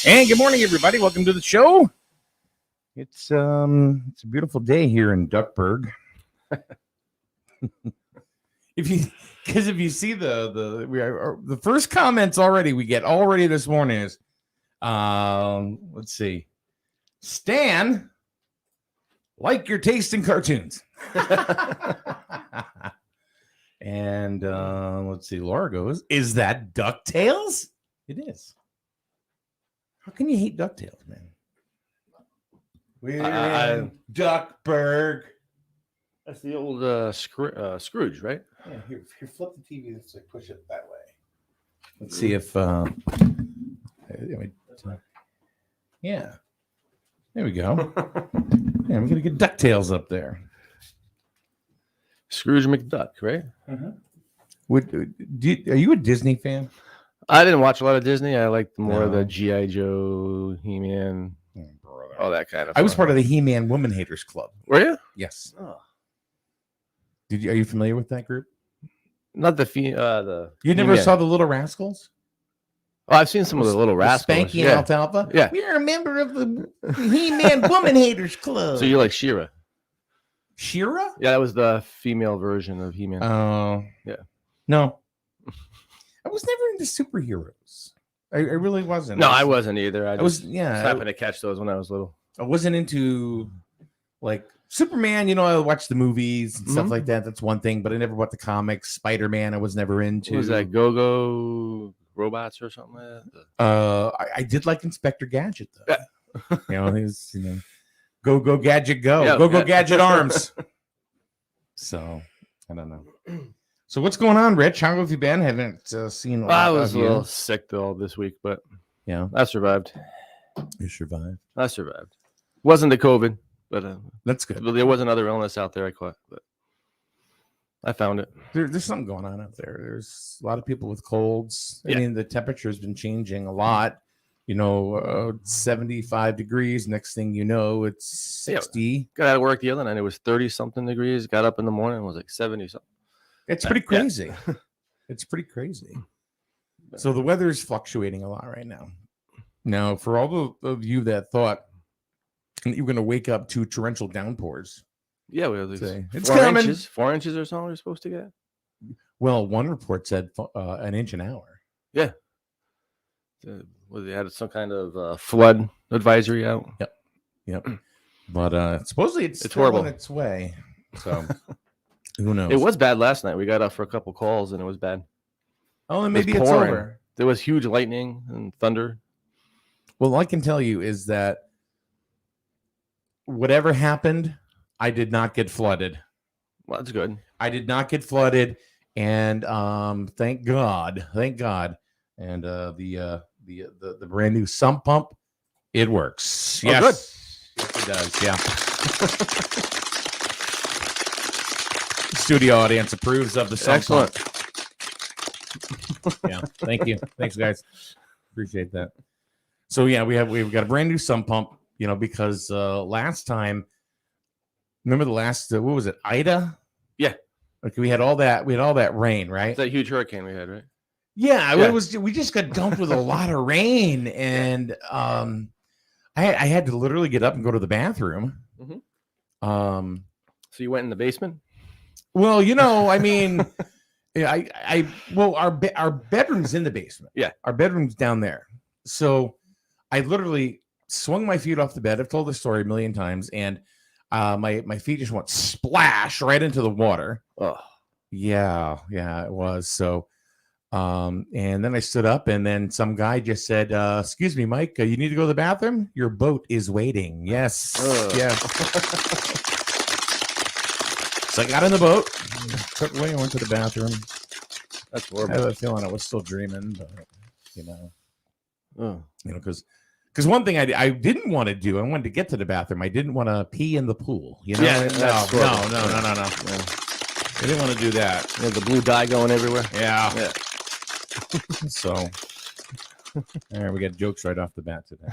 And good morning, everybody. Welcome to the show. It's a beautiful day here in Duckburg. If you see the first comments already we get already this morning is let's see, Stan, like your taste in cartoons. And let's see, Laura goes, is that DuckTales? It is. How can you hate DuckTales, man? We're in Duckburg. That's the old Scrooge, right? Yeah, here, flip the TV. Let's like push it that way. Let's see if yeah. There we go. Yeah, I'm gonna get DuckTales up there. Scrooge McDuck, right? Are you a Disney fan? I didn't watch a lot of Disney. I liked more of the G.I. Joe, He-Man, all that kind of. I was part of the He-Man Woman Haters Club. Were you? Yes. Oh. Are you familiar with that group? Not the. You never saw the Little Rascals? Oh, I've seen some of the Little Rascals. Spanky and Alfalfa. Yeah, we're a member of the He-Man Woman Haters Club. So you like She-Ra? She-Ra? Yeah, that was the female version of He-Man. Oh, yeah. No, I was never into superheroes. I really wasn't. No, I wasn't either. I was yeah. happened to catch those when I was little. I wasn't into like Superman. You know, I watched the movies and stuff like that. That's one thing, but I never bought the comics. Spider-Man, I was never into. What was that Go-Go Robots or something like that? I did like Inspector Gadget though. Yeah. You know, he's Go Gadget Go. Yeah, Go Gadget Arms. So I don't know. So what's going on, Rich? How have you been? Haven't seen a lot. I was a little sick though this week, but yeah, I survived. You survived. I survived. Wasn't the COVID, but that's good. But there was another illness out there I caught, but I found it. There's something going on out there. There's a lot of people with colds. I mean, the temperature has been changing a lot. 75 degrees. Next thing you know, it's 60. Yeah, got out of work the other night. It was 30 something degrees. Got up in the morning. It was like 70 something. It's pretty crazy. Yeah. It's pretty crazy. So the weather is fluctuating a lot right now. Now, for all of you that thought you're going to wake up to torrential downpours. Yeah, we have it's 4 inches. 4 inches or something we're supposed to get. Well, one report said an inch an hour. Yeah. They had some kind of flood advisory out. Yep. But supposedly it's horrible on its way. So who knows? It was bad last night. We got up for a couple calls and it was bad. Oh, and maybe it's over. There was huge lightning and thunder. Well, all I can tell you is that whatever happened, I did not get flooded. Well, that's good. I did not get flooded, and thank God. And the brand new sump pump, it works. Oh, Yes, good. Yes, it does. Yeah. Studio audience approves of the sump Excellent. pump. Yeah, thank you. Thanks, guys. Appreciate that. So yeah, we've got a brand new sump pump. Because last time, remember the last what was it, Ida? Yeah. Okay, we had all that rain, right? It's that huge hurricane we had, right? Yeah, Yeah. it was. We just got dumped with a lot of rain, and I had to literally get up and go to the bathroom. So you went in the basement? Well, I mean, our bedroom's in the basement. Yeah, our bedroom's down there. So I literally swung my feet off the bed. I've told this story a million times, and my feet just went splash right into the water. Oh, yeah, it was. So, and then I stood up, and then some guy just said, "Excuse me, Mike, you need to go to the bathroom. Your boat is waiting." Yes, yes. So I got in the boat, took away, and went to the bathroom. that's horrible. I have a feeling I was still dreaming, but because one thing I didn't want to do, I wanted to get to the bathroom. I didn't want to pee in the pool. Yeah, no. Yeah. I didn't want to do that. You have the blue dye going everywhere. Yeah. So, all right, we got jokes right off the bat today.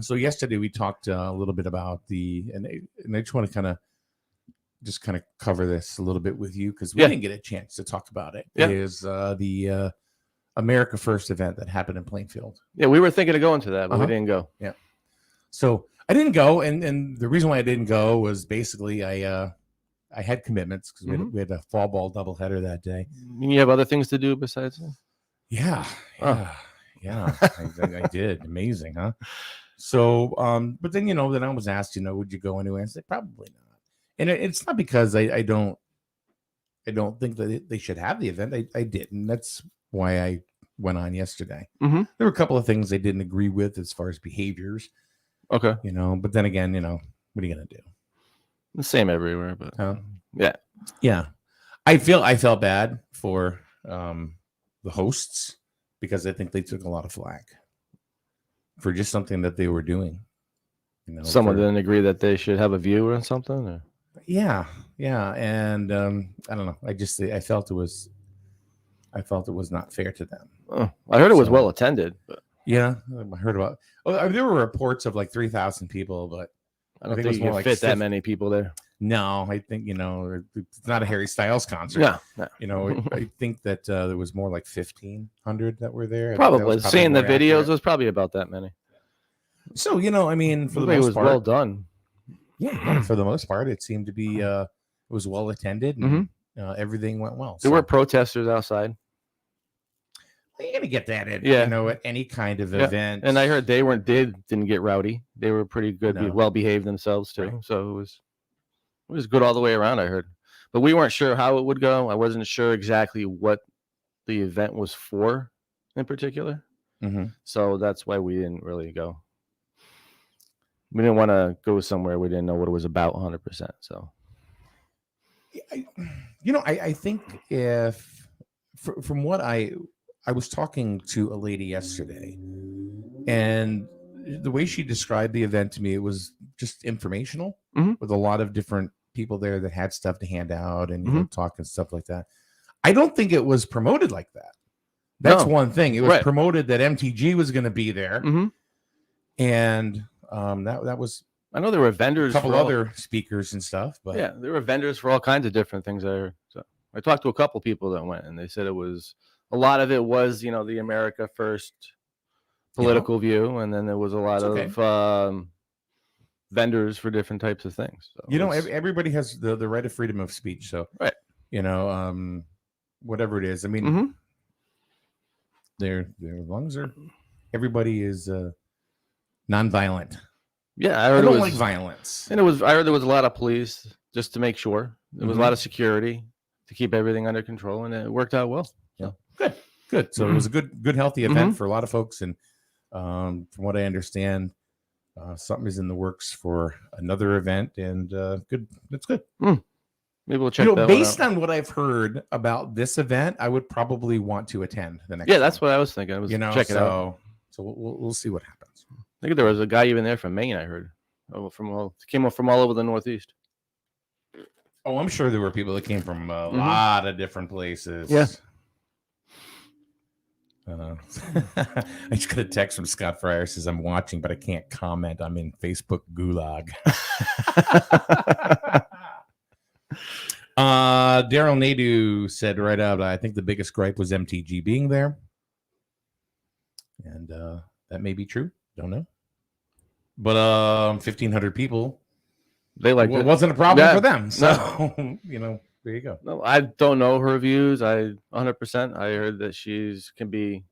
So yesterday we talked a little bit about and I just want to kind of cover this a little bit with you because we didn't get a chance to talk about it. Yeah. Is the America First event that happened in Plainfield. Yeah, we were thinking of going to that, but we didn't go. Yeah. So I didn't go, and the reason why I didn't go was basically I had commitments because we had a fall ball doubleheader that day. You have other things to do besides that? Yeah. I did. Amazing, huh? So, but then then I was asked, would you go anyway? I said probably not. And it's not because I don't think that they should have the event. I didn't. That's why I went on yesterday. There were a couple of things I didn't agree with as far as behaviors. Okay. But then again, what are you gonna do? The same everywhere, but yeah. I felt bad for the hosts because I think they took a lot of flack for just something that they were doing. Someone didn't agree that they should have a view or something. Or? Yeah, and I don't know. I felt it was not fair to them. Oh, I heard it was well attended. But... Yeah, I heard about. Oh, there were reports of like 3,000 people, but I don't think it was more like fit that many people there. No, I think it's not a Harry Styles concert. No. I think that there was more like 1,500 that were there. Probably seeing the videos was probably about that many. So I mean, for the most part, it was well done. Yeah, for the most part, it seemed to be it was well attended and everything went well. There were protesters outside. Well, you're gonna get that at any kind of event. And I heard they didn't get rowdy. They were pretty good, well behaved themselves too. Right. So it was good all the way around. I heard, but we weren't sure how it would go. I wasn't sure exactly what the event was for in particular. So that's why we didn't really go. We didn't want to go somewhere we didn't know what it was about 100%. So, I think from what I was talking to a lady yesterday, and the way she described the event to me, it was just informational with a lot of different people there that had stuff to hand out and talk and stuff like that. I don't think it was promoted like that. That's one thing. It was promoted that MTG was going to be there, and that was. I know there were vendors, a couple other speakers and stuff, but there were vendors for all kinds of different things. So I talked to a couple people that went, and they said it was a lot of it was the America First political view, and then there was a lot of vendors for different types of things. So everybody has the right of freedom of speech. So whatever it is, I mean, as long as everybody is nonviolent. Yeah, I don't like violence. And I heard there was a lot of police just to make sure. There was a lot of security to keep everything under control, and it worked out well. Yeah, good. Good. So it was a good, healthy event for a lot of folks. And from what I understand, something is in the works for another event. And good. That's good. Maybe we'll check that one based out. on what I've heard about this event, I would probably want to attend the next. Yeah, that's what I was thinking. I was check it out. So we'll see what happens. I think there was a guy even there from Maine. I heard came from all over the Northeast. Oh, I'm sure there were people that came from a lot of different places. Yeah. I just got a text from Scott Fryer, says I'm watching, but I can't comment. I'm in Facebook gulag. Daryl Nadu said right out, I think the biggest gripe was MTG being there. And that may be true. Don't know. But 1,500 people. They liked it. Wasn't a problem for them. So, there you go. No, I don't know her views. 100%. I heard that can be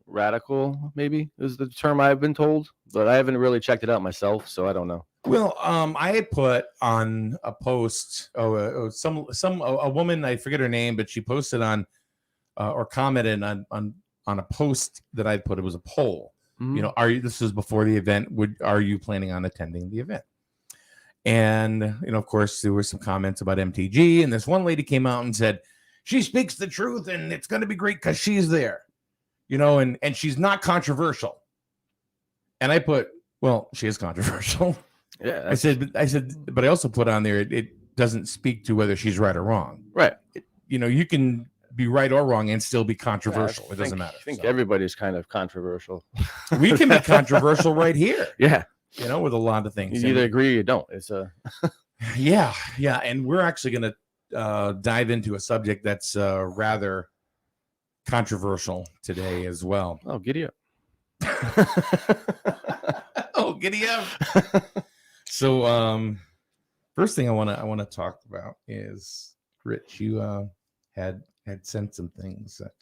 radical, maybe is the term I've been told, but I haven't really checked it out myself, so I don't know. Well, I had put on a post, a woman, I forget her name, but she posted on or commented on a post that I put. It was a poll. This was before the event. Are you planning on attending the event? And, of course, there were some comments about MTG. And this one lady came out and said, she speaks the truth and it's going to be great because she's there, and she's not controversial. And I put, well, she is controversial. Yeah. I said, but I also put on there, it doesn't speak to whether she's right or wrong. Right. You can be right or wrong and still be controversial. It doesn't matter. I think everybody's kind of controversial. We can be controversial right here. Yeah. With a lot of things. You either agree or you don't. It's yeah. And we're actually going to dive into a subject that's rather controversial today as well. Oh, giddy up. Oh, giddy up. So, first thing I want to talk about is, Rich, you had sent some things that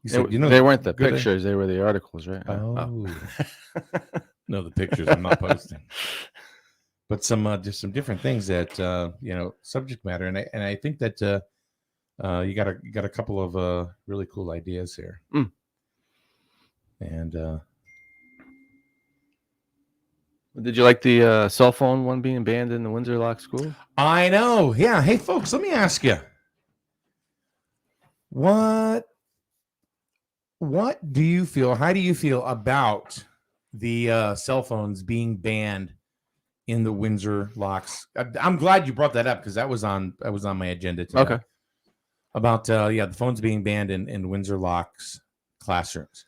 you said, they weren't the pictures, they were the articles, right? Oh. No, the pictures I'm not posting. But just some different things that subject matter, and I think that you got a couple of really cool ideas here. And did you like the cell phone one being banned in the Windsor Lock School? I know. Yeah. Hey, folks, let me ask you. What do you feel? How do you feel about the cell phones being banned in the Windsor Locks? I'm glad you brought that up because that was on my agenda today. Okay. About the phones being banned in Windsor Locks classrooms.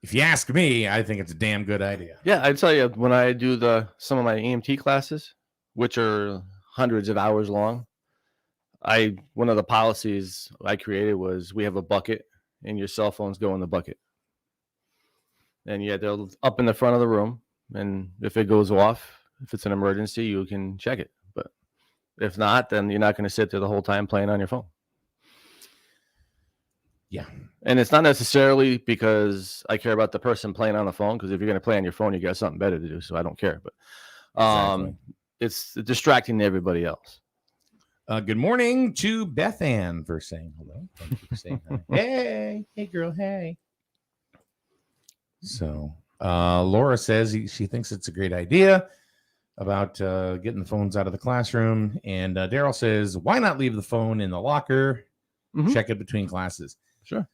If you ask me, I think it's a damn good idea. Yeah, I tell you, when I do some of my EMT classes, which are hundreds of hours long, one of the policies I created was we have a bucket and your cell phones go in the bucket. And they're up in the front of the room. And if it goes off, if it's an emergency, you can check it. But if not, then you're not going to sit there the whole time playing on your phone. Yeah. And it's not necessarily because I care about the person playing on the phone, because if you're going to play on your phone, you got something better to do. So I don't care. But exactly. It's distracting to everybody else. Good morning to Beth Ann for saying hello. Thank you for saying hi. Hey, girl. Hey. So Laura says she thinks it's a great idea about getting the phones out of the classroom. And Daryl says, why not leave the phone in the locker? Check it between classes. Sure.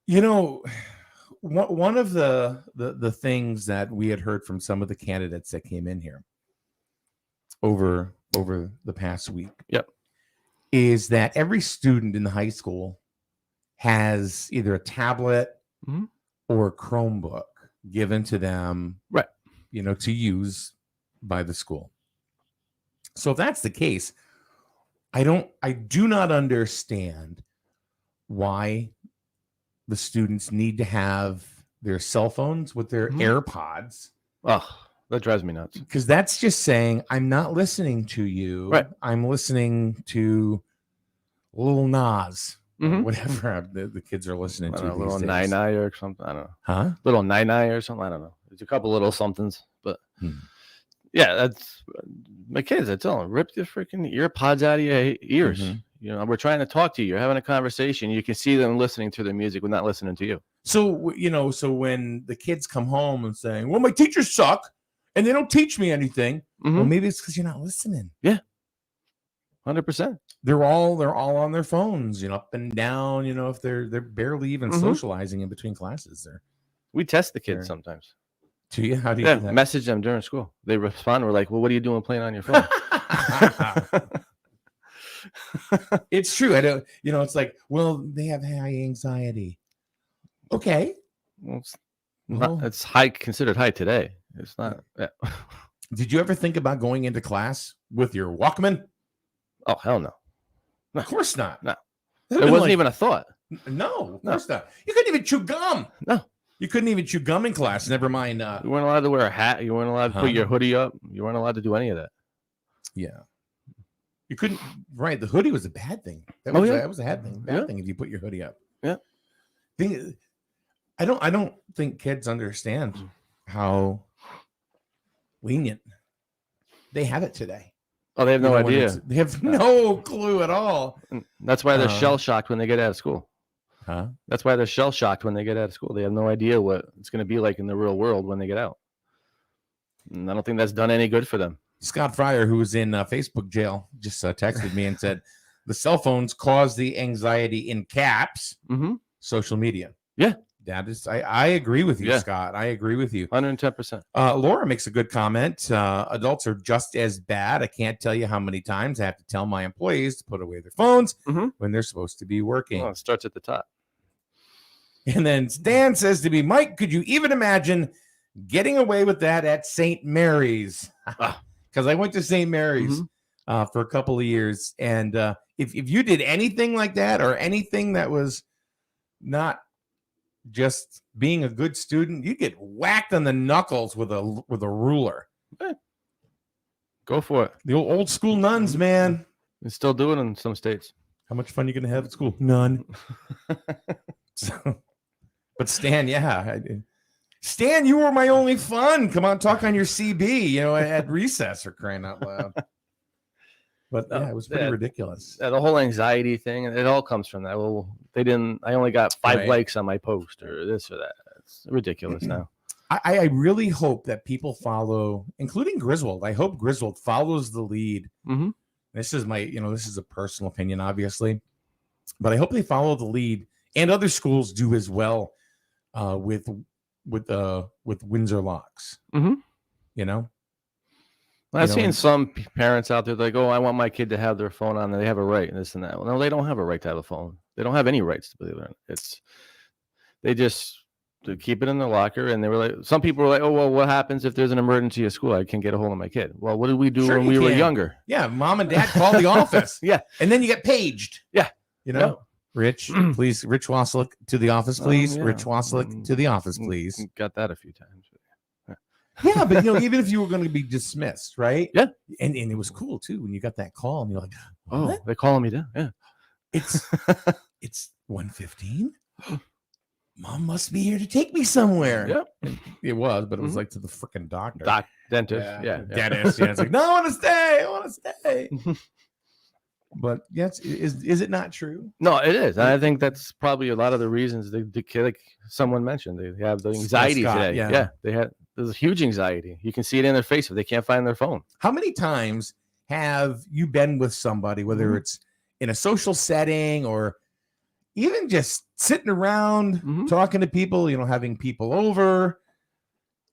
One of the things that we had heard from some of the candidates that came in here over the past week. Yep. Is that every student in the high school has either a tablet or a Chromebook given to them, right? To use by the school. So if that's the case, I do not understand why the students need to have their cell phones with their AirPods. Oh, that drives me nuts. Because that's just saying, I'm not listening to you. Right. I'm listening to Lil Nas, or whatever the kids are listening to. Little Nine or something. I don't know. Huh? Little Nine or something. I don't know. There's a couple little somethings, but yeah, that's my kids. I tell them, rip the freaking ear pods out of your ears. You know, we're trying to talk to you. You're having a conversation. You can see them listening to the music. We're not listening to you. So, so when the kids come home and saying, well, my teachers suck and they don't teach me anything. Well, maybe it's because you're not listening. Yeah. 100%. They're all on their phones, up and down, if they're barely even socializing in between classes there. We test the kids sometimes. Do you? How do you do that? Message them during school. They respond. We're like, well, what are you doing playing on your phone? It's true. I don't, it's like, well, they have high anxiety. Okay. Well, it's high, considered high today. It's not. Yeah. Did you ever think about going into class with your Walkman? Oh, hell no. Of course not. No. It wasn't even a thought. No, of course not. You couldn't even chew gum. No. You couldn't even chew gum in class. Never mind. You weren't allowed to wear a hat. You weren't allowed to put your hoodie up. You weren't allowed to do any of that. Yeah. You couldn't. Right. The hoodie was a bad thing. That was a bad thing. Bad thing if you put your hoodie up. Yeah. I don't think kids understand how lenient they have it today. Oh, they have no idea. They have no clue at all. That's why they're shell shocked when they get out of school. Huh? That's why they're shell shocked when they get out of school. They have no idea what it's going to be like in the real world when they get out. And I don't think that's done any good for them. Scott Fryer, who was in Facebook jail, just texted me and said the cell phones cause the anxiety in caps. Social media. Yeah. That is, I agree with you, Scott. I agree with you. 110%. Laura makes a good comment. Adults are just as bad. I can't tell you how many times I have to tell my employees to put away their phones when they're supposed to be working. Well, it starts at the top. And then Stan says to me, Mike, could you even imagine getting away with that at St. Mary's? Because I went to St. Mary's for a couple of years. And if you did anything like that or anything that was not just being a good student, you get whacked on the knuckles with a ruler. Go for it. The old school nuns, man. They still do it in some states. How much fun are you going to have at school? None. But Stan, Stan, you were my only fun. Come on, talk on your CB, at recess, or crying out loud. But it was pretty ridiculous. The whole anxiety thing, it all comes from that. Well, I only got 5 likes on my post or this or that. It's ridiculous now. I really hope that people follow, including Griswold. I hope Griswold follows the lead. This is this is a personal opinion, obviously, but I hope they follow the lead, and other schools do as well with Windsor locks. I've seen some parents out there like, oh, I want my kid to have their phone on, and they have a right, and this and that. Well, no, they don't have a right to have a phone. They don't have any rights, to believe it or not. They just keep it in their locker, and they were like, some people were like, oh, well, what happens if there's an emergency at school? I can't get a hold of my kid. Well, what did we do when we were younger? Yeah, mom and dad called the office. Yeah, and then you get paged. Yeah, Rich, please, Rich Waslick to the office, please. Rich Waslick to the office, please. Got that a few times. Yeah, but even if you were going to be dismissed, right? Yeah, and it was cool too when you got that call and you're like, what? Oh, they're calling me down. Yeah, it's 1:15. Mom must be here to take me somewhere. Yep, it was, but it was like to the freaking doctor, dentist. Yeah. Dentist. Yeah, it's like, no, I want to stay. But yes, is it not true? No, it is. I think that's probably a lot of the reasons the kid, like someone mentioned, they have the anxiety today. Yeah, there's a huge anxiety. You can see it in their face if they can't find their phone. How many times have you been with somebody, whether it's in a social setting or even just sitting around talking to people, having people over,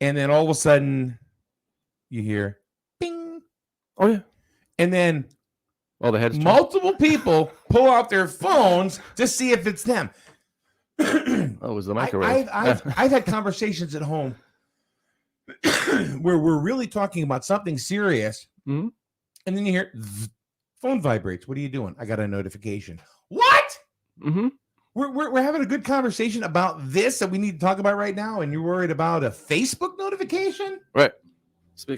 and then all of a sudden you hear bing. Oh yeah. And then the head's multiple people pull out their phones to see if it's them. It was the microwave. I've had conversations at home where we're really talking about something serious, and then you hear phone vibrates. What are you doing? I got a notification. What? We're having a good conversation about this that we need to talk about right now, and you're worried about a Facebook notification? Right.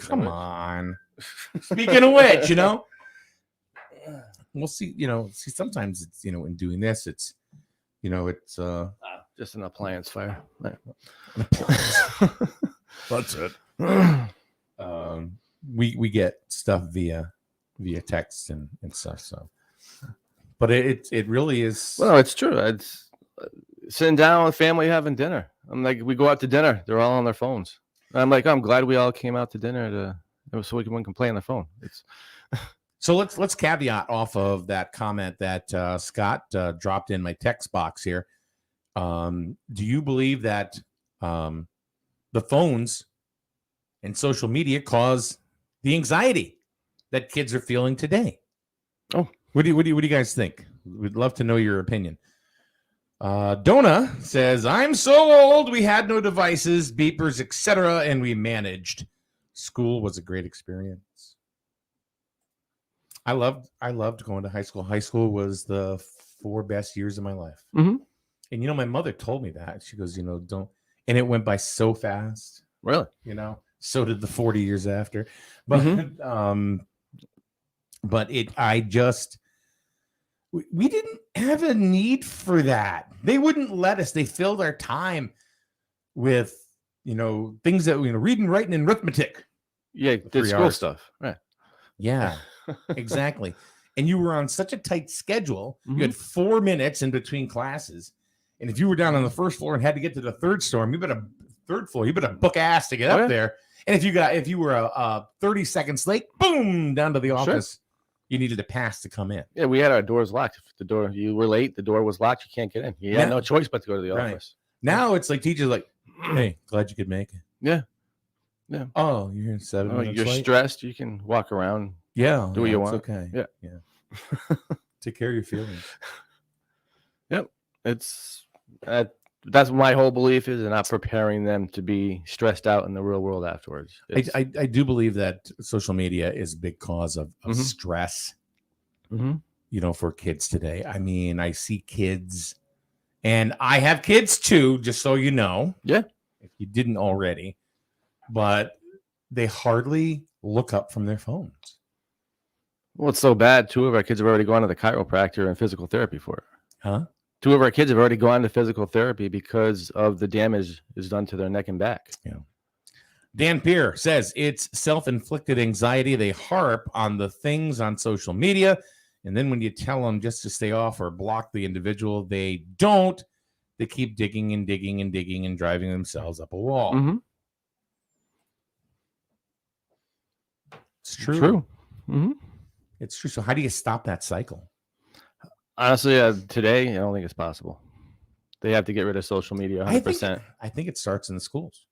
Come on. Speaking of which, we'll see. Sometimes it's in doing this, it's it's just an appliance fire. Right. That's it. We get stuff via text and stuff. So But it really is. Well, it's true. It's sitting down with family having dinner. I'm like, we go out to dinner. They're all on their phones. And I'm like, I'm glad we all came out to dinner so we can play on the phone. It's so let's caveat off of that comment that Scott dropped in my text box here. Do you believe that the phones and social media cause the anxiety that kids are feeling today? Oh, what do you guys think? We'd love to know your opinion. Donna says, I'm so old, we had no devices, beepers, etc., and we managed. School was a great experience. I loved going to high school. High school was the 4 best years of my life. Mm-hmm. And my mother told me that. She goes, don't, and it went by so fast. Really? So did the 40 years after. But but we didn't have a need for that. They wouldn't let us. They filled our time with things that reading, writing, and arithmetic. Yeah, did school stuff. Right. Yeah, exactly. And you were on such a tight schedule. You had 4 minutes in between classes. And if you were down on the first floor and had to get to the third floor, you better book ass to get up there. And if you were 30 seconds late, boom, down to the office. Sure. You needed a pass to come in. Yeah, we had our doors locked. If you were late, the door was locked. You can't get in. You had no choice but to go to the office. Now it's like teachers like, hey, glad you could make it. Yeah. Yeah. Oh, you're in 7 minutes you're late? Stressed. You can walk around. Yeah. Do what you want. Okay. Yeah. Take care of your feelings. Yep. That's my whole belief is not preparing them to be stressed out in the real world afterwards. I do believe that social media is a big cause of stress, for kids today. I mean, I see kids, and I have kids too, just so you know. Yeah. If you didn't already, but they hardly look up from their phones. Well, it's so bad. 2 of our kids have already gone to the chiropractor and physical therapy for it. Huh? 2 of our kids have already gone to physical therapy because of the damage is done to their neck and back. Yeah. Dan Peer says it's self-inflicted anxiety. They harp on the things on social media, and then when you tell them just to stay off or block the individual, they don't. They keep digging and digging and digging and driving themselves up a wall. Mm-hmm. It's true. Mm-hmm. It's true. So how do you stop that cycle? Honestly, today, I don't think it's possible. They have to get rid of social media 100%. I think it starts in the schools.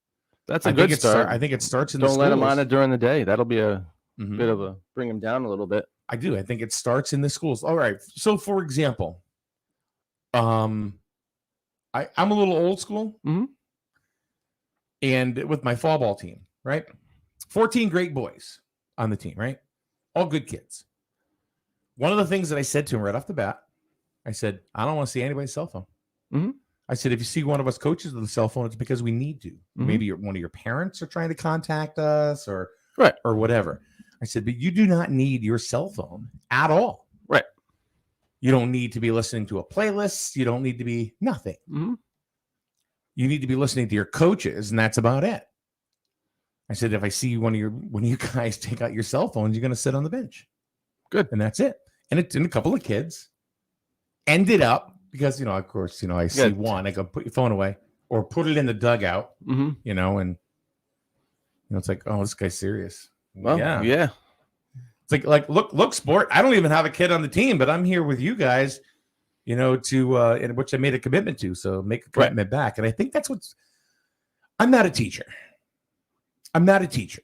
That's a good start. I think it starts in the schools. Don't let them on it during the day. That'll be a bit of a bring them down a little bit. I do. I think it starts in the schools. All right. So, for example, I'm a little old school. Mm-hmm. And with my fall ball team, right? 14 great boys on the team, right? All good kids. One of the things that I said to him right off the bat, I said, I don't want to see anybody's cell phone. Mm-hmm. I said, if you see one of us coaches with a cell phone, it's because we need to. Mm-hmm. Maybe one of your parents are trying to contact us or whatever. I said, but you do not need your cell phone at all. Right. You don't need to be listening to a playlist. You don't need to be nothing. Mm-hmm. You need to be listening to your coaches, and that's about it. I said, if I see one of you guys take out your cell phones, you're going to sit on the bench. Good. And that's it. And it's in a couple of kids ended up because, of course, I see one, I go, put your phone away or put it in the dugout, and it's like, oh, this guy's serious. Well, yeah. It's like, look, sport. I don't even have a kid on the team, but I'm here with you guys, to, in which I made a commitment to. So make a commitment back. And I think that's I'm not a teacher. I'm not a teacher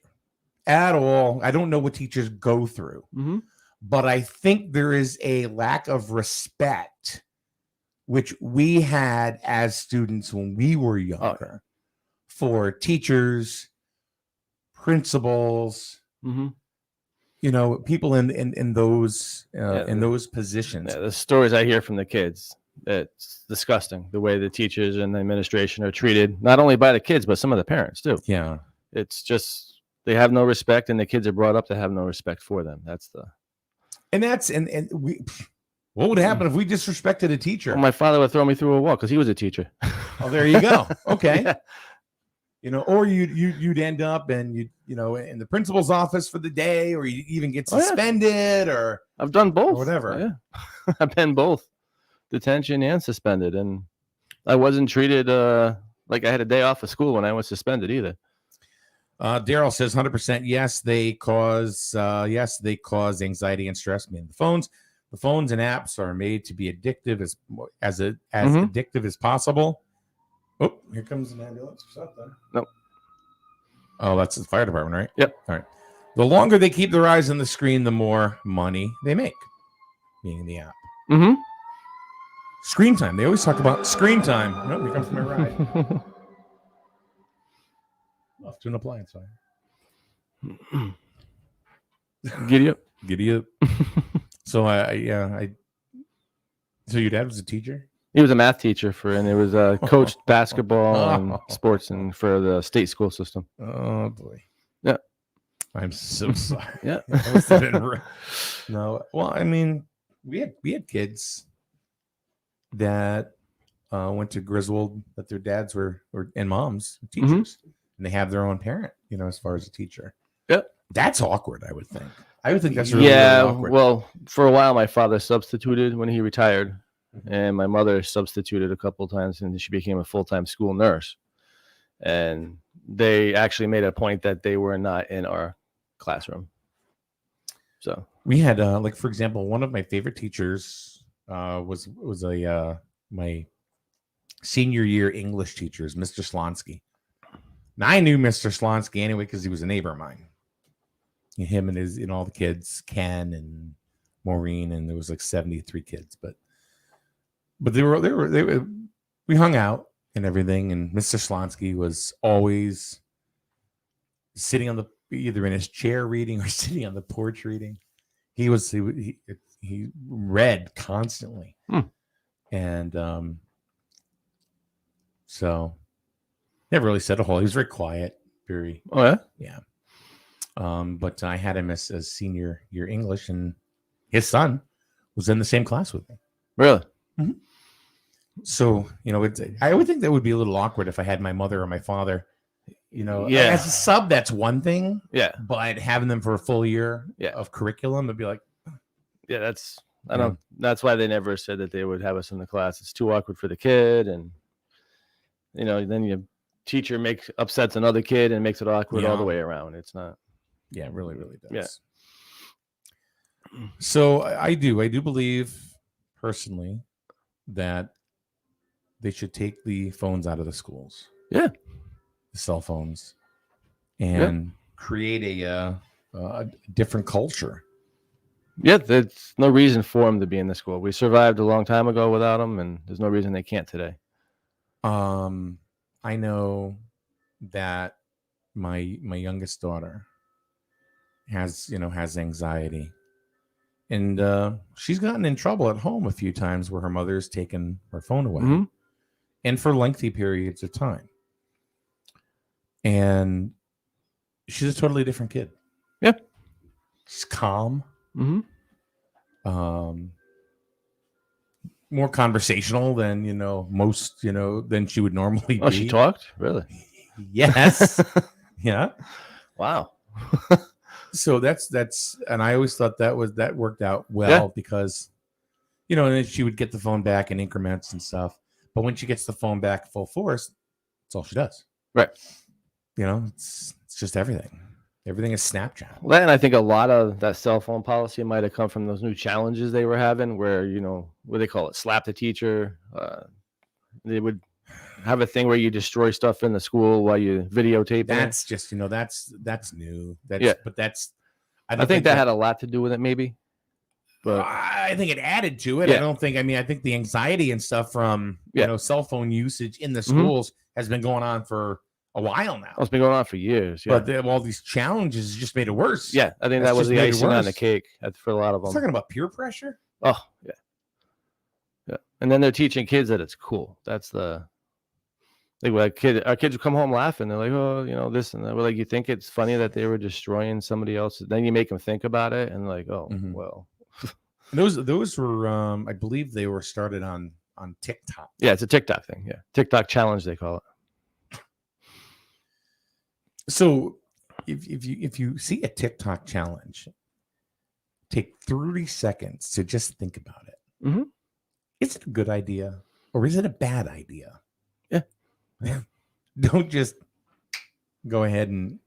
at all. I don't know what teachers go through, but I think there is a lack of respect, which we had as students when we were younger, for teachers, principals, people in those positions. Yeah, the stories I hear from the kids, it's disgusting the way the teachers and the administration are treated, not only by the kids, but some of the parents too. Yeah. It's just, they have no respect, and the kids are brought up to have no respect for them. What would happen if we disrespected a teacher? Well, my father would throw me through a wall because he was a teacher. Oh, there you go. Okay. or you'd end up and in the principal's office for the day, or you even get suspended, or I've done both, or whatever. Yeah, I've been both detention and suspended, and I wasn't treated like I had a day off of school when I was suspended either. Daryl says 100% yes. They cause anxiety and stress. I mean, the phones and apps are made to be addictive as addictive as possible. Oh, here comes an ambulance or something. Nope. Oh, that's the fire department, right? Yep. All right. The longer they keep their eyes on the screen, the more money they make, meaning the app. Mm-hmm. Screen time. They always talk about screen time. Nope, here comes my ride. Off to an appliance fire. Giddy up. So so your dad was a teacher? He was a math teacher and it was coached basketball and sports and for the state school system. Oh boy. Yeah. I'm so sorry. Yeah. No. Well, I mean, we had kids that went to Griswold that their dads were and moms were teachers, and they have their own parent, as far as a teacher. Yep. That's awkward, I would think. I would think that's really awkward. Well, for a while my father substituted when he retired, and my mother substituted a couple of times, and she became a full-time school nurse. And they actually made a point that they were not in our classroom. So we had for example, one of my favorite teachers was my senior year English teachers, Mr. Slonsky. Now, I knew Mr. Slonsky anyway because he was a neighbor of mine. Him and all the kids, Ken and Maureen, and there was like 73 kids, but they were we hung out and everything, and Mr. Slonsky was always sitting either in his chair reading or sitting on the porch reading. He read constantly. And so never really said a whole. He was very quiet, very. Oh yeah, yeah. But I had him as senior year English, and his son was in the same class with me. Really? Mm-hmm. So I would think that would be a little awkward if I had my mother or my father. As a sub, that's one thing. Yeah. But having them for a full year of curriculum, it'd be like. Yeah, that's why they never said that they would have us in the class. It's too awkward for the kid, and then your teacher upsets another kid and makes it awkward all the way around. It's not. Yeah, it really, really does. Yeah. So I do believe personally that they should take the phones out of the schools. Yeah. The cell phones, and create a different culture. Yeah, there's no reason for them to be in the school. We survived a long time ago without them, and there's no reason they can't today. I know that my youngest daughter has anxiety, and she's gotten in trouble at home a few times where her mother's taken her phone away, and for lengthy periods of time. And she's a totally different kid. Yeah, she's calm. Mm-hmm. More conversational than most than she would normally be. Oh, she talked? Really? Yes. Yeah. Wow. So that's and I always thought that worked out well because and then she would get the phone back in increments and stuff. But when she gets the phone back full force, that's all she does. Right. It's just everything. Everything is Snapchat. Well, and I think a lot of that cell phone policy might have come from those new challenges they were having where, what do they call it? Slap the teacher. They would have a thing where you destroy stuff in the school while you videotape. That's just, that's new. But I think that had a lot to do with it maybe. But I think it added to it. Yeah. I think the anxiety and stuff from, cell phone usage in the schools has been going on for a while now. It's been going on for years. Yeah. But all these challenges just made it worse. Yeah, I think that was the icing on the cake for a lot of them. Talking about peer pressure. Oh yeah, yeah. And then they're teaching kids that it's cool. That's the like our kids would come home laughing. They're like, oh, this and that. We're like, you think it's funny that they were destroying somebody else's? Then you make them think about it and like, oh well. Those were I believe they were started on TikTok. Yeah, it's a TikTok thing. Yeah, TikTok challenge they call it. So if you see a TikTok challenge, take 30 seconds to just think about it. Mm-hmm. Is it a good idea or is it a bad idea? Yeah. Don't just go ahead and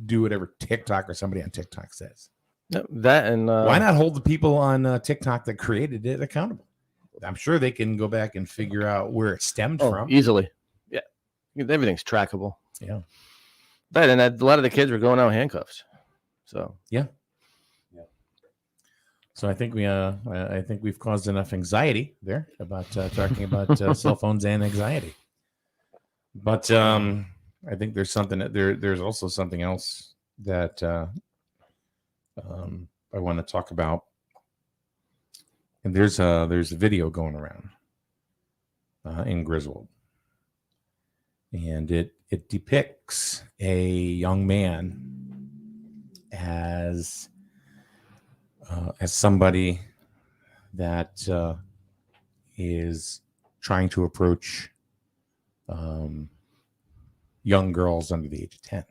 do whatever TikTok or somebody on TikTok says. That and why not hold the people on TikTok that created it accountable? I'm sure they can go back and figure out where it stemmed from easily. Yeah, everything's trackable. Yeah, that and a lot of the kids were going out handcuffs. So yeah. So I think we've caused enough anxiety there about talking about cell phones and anxiety. But I think there's something there's also something else that I want to talk about. And there's a video going around in Griswold, and it depicts a young man as somebody that is trying to approach young girls under the age of 10.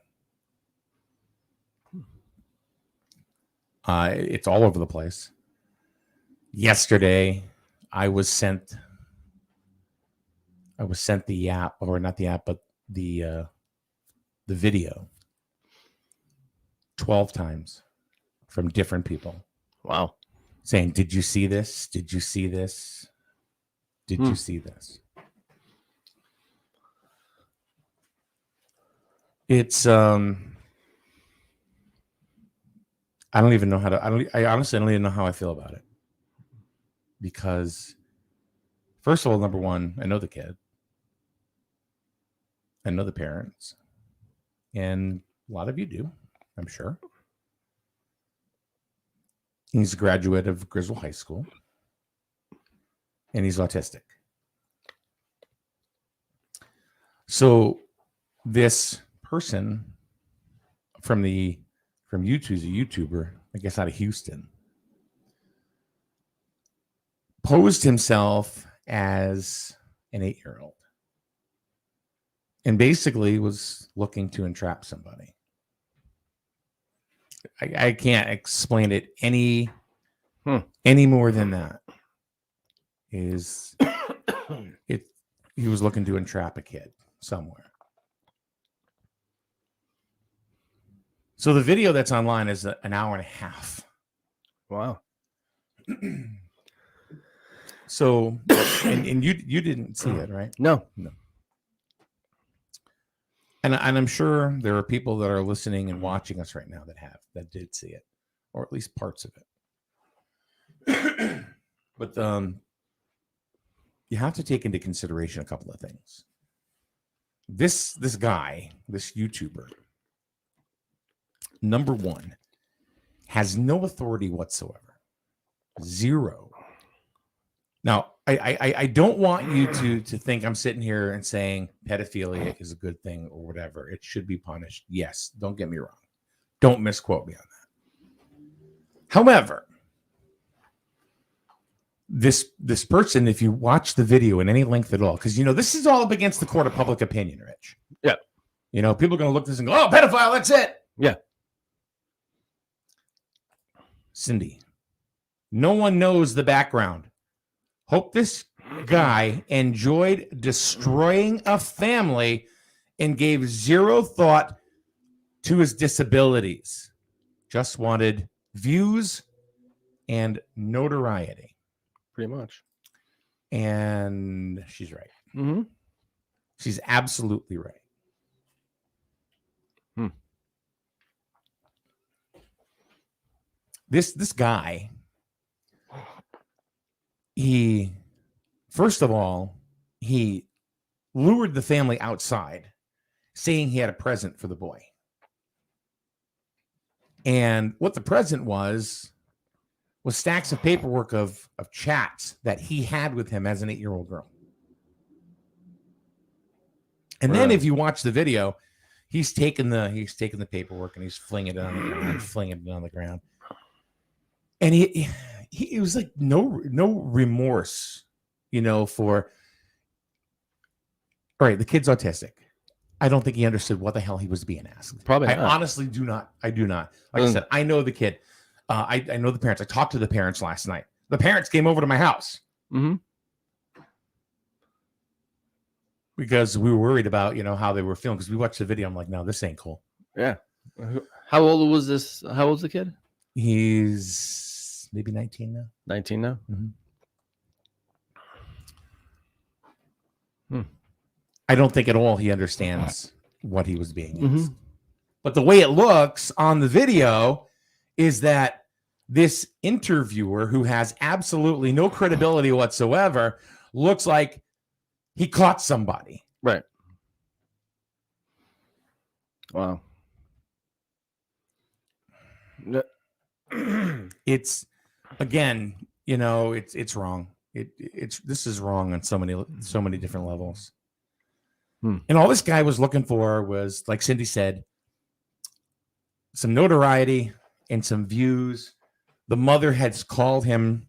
It's all over the place. Yesterday, I was sent the app, or not the app, but the video 12 times from different people. Wow. Saying, did you see this? Did you see this? Did you see this? It's I don't even know how to. I honestly don't even know how I feel about it, because first of all, number one, I know the kid, I know the parents, and a lot of you do, I'm sure. He's a graduate of Griswold High School, and he's autistic. So this person from YouTube, is a YouTuber, I guess out of Houston, posed himself as an 8-year-old and basically was looking to entrap somebody. I can't explain it any more than that. He was looking to entrap a kid somewhere. So the video that's online is an hour and a half. Wow. So, and you didn't see it, right? No. And I'm sure there are people that are listening and watching us right now that did see it, or at least parts of it. But you have to take into consideration a couple of things. This guy, this YouTuber, number one, has no authority whatsoever. Zero. Now, I don't want you to think I'm sitting here and saying pedophilia is a good thing or whatever. It should be punished. Yes, don't get me wrong. Don't misquote me on that. However, this person, if you watch the video in any length at all, because this is all up against the court of public opinion, Rich. Yeah. People are going to look at this and go, "Oh, pedophile, that's it." Yeah. Cindy, no one knows the background. Hope this guy enjoyed destroying a family and gave zero thought to his disabilities. Just wanted views and notoriety. Pretty much. And she's right. Mm-hmm. She's absolutely right. This guy, first of all, he lured the family outside, saying he had a present for the boy. And what the present was stacks of paperwork of chats that he had with him as an 8-year-old girl. And then if you watch the video, he's taking the paperwork and he's flinging it on the ground, And he was like no remorse, for, all right, the kid's autistic. I don't think he understood what the hell he was being asked. Probably I not. honestly do not. I do not. Like I said, I know the kid. I know the parents. I talked to the parents last night. The parents came over to my house because we were worried about, how they were feeling, because we watched the video. I'm like, no, this ain't cool. Yeah. How old was this? How old's the kid? He's maybe 19 now. 19 now? I don't think at all he understands what he was being asked. But the way it looks on the video is that this interviewer, who has absolutely no credibility whatsoever, looks like he caught somebody. Right. Wow. It's, again, it's wrong. This is wrong on so many different levels. And all this guy was looking for was, like Cindy said, some notoriety and some views. The mother had called him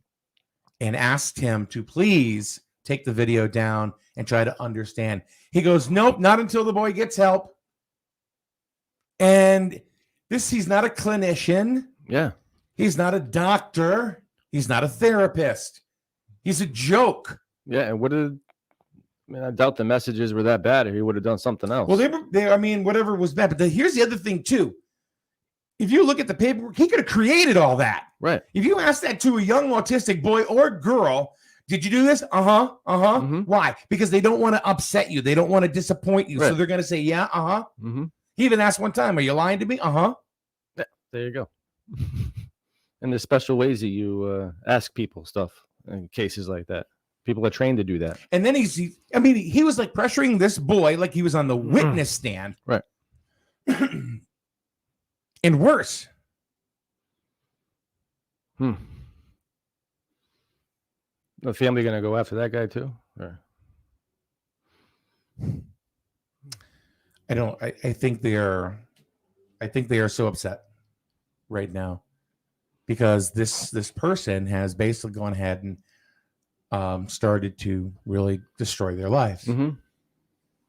and asked him to please take the video down and try to understand. He goes, nope, not until the boy gets help. And he's not a clinician. Yeah. He's not a doctor. He's not a therapist. He's a joke. Yeah. And I doubt the messages were that bad, or he would have done something else. Well, whatever was bad. But here's the other thing, too. If you look at the paperwork, he could have created all that. Right. If you ask that to a young autistic boy or girl, did you do this? Why? Because they don't want to upset you. They don't want to disappoint you. Right. So they're going to say, yeah, He even asked one time, are you lying to me? Yeah, there you go. And there's special ways that you ask people stuff in cases like that. People are trained to do that. And then he was like pressuring this boy like he was on the witness stand. Right. And worse. The family going to go after that guy too? Or? I think they are so upset right now because this person has basically gone ahead and started to really destroy their lives.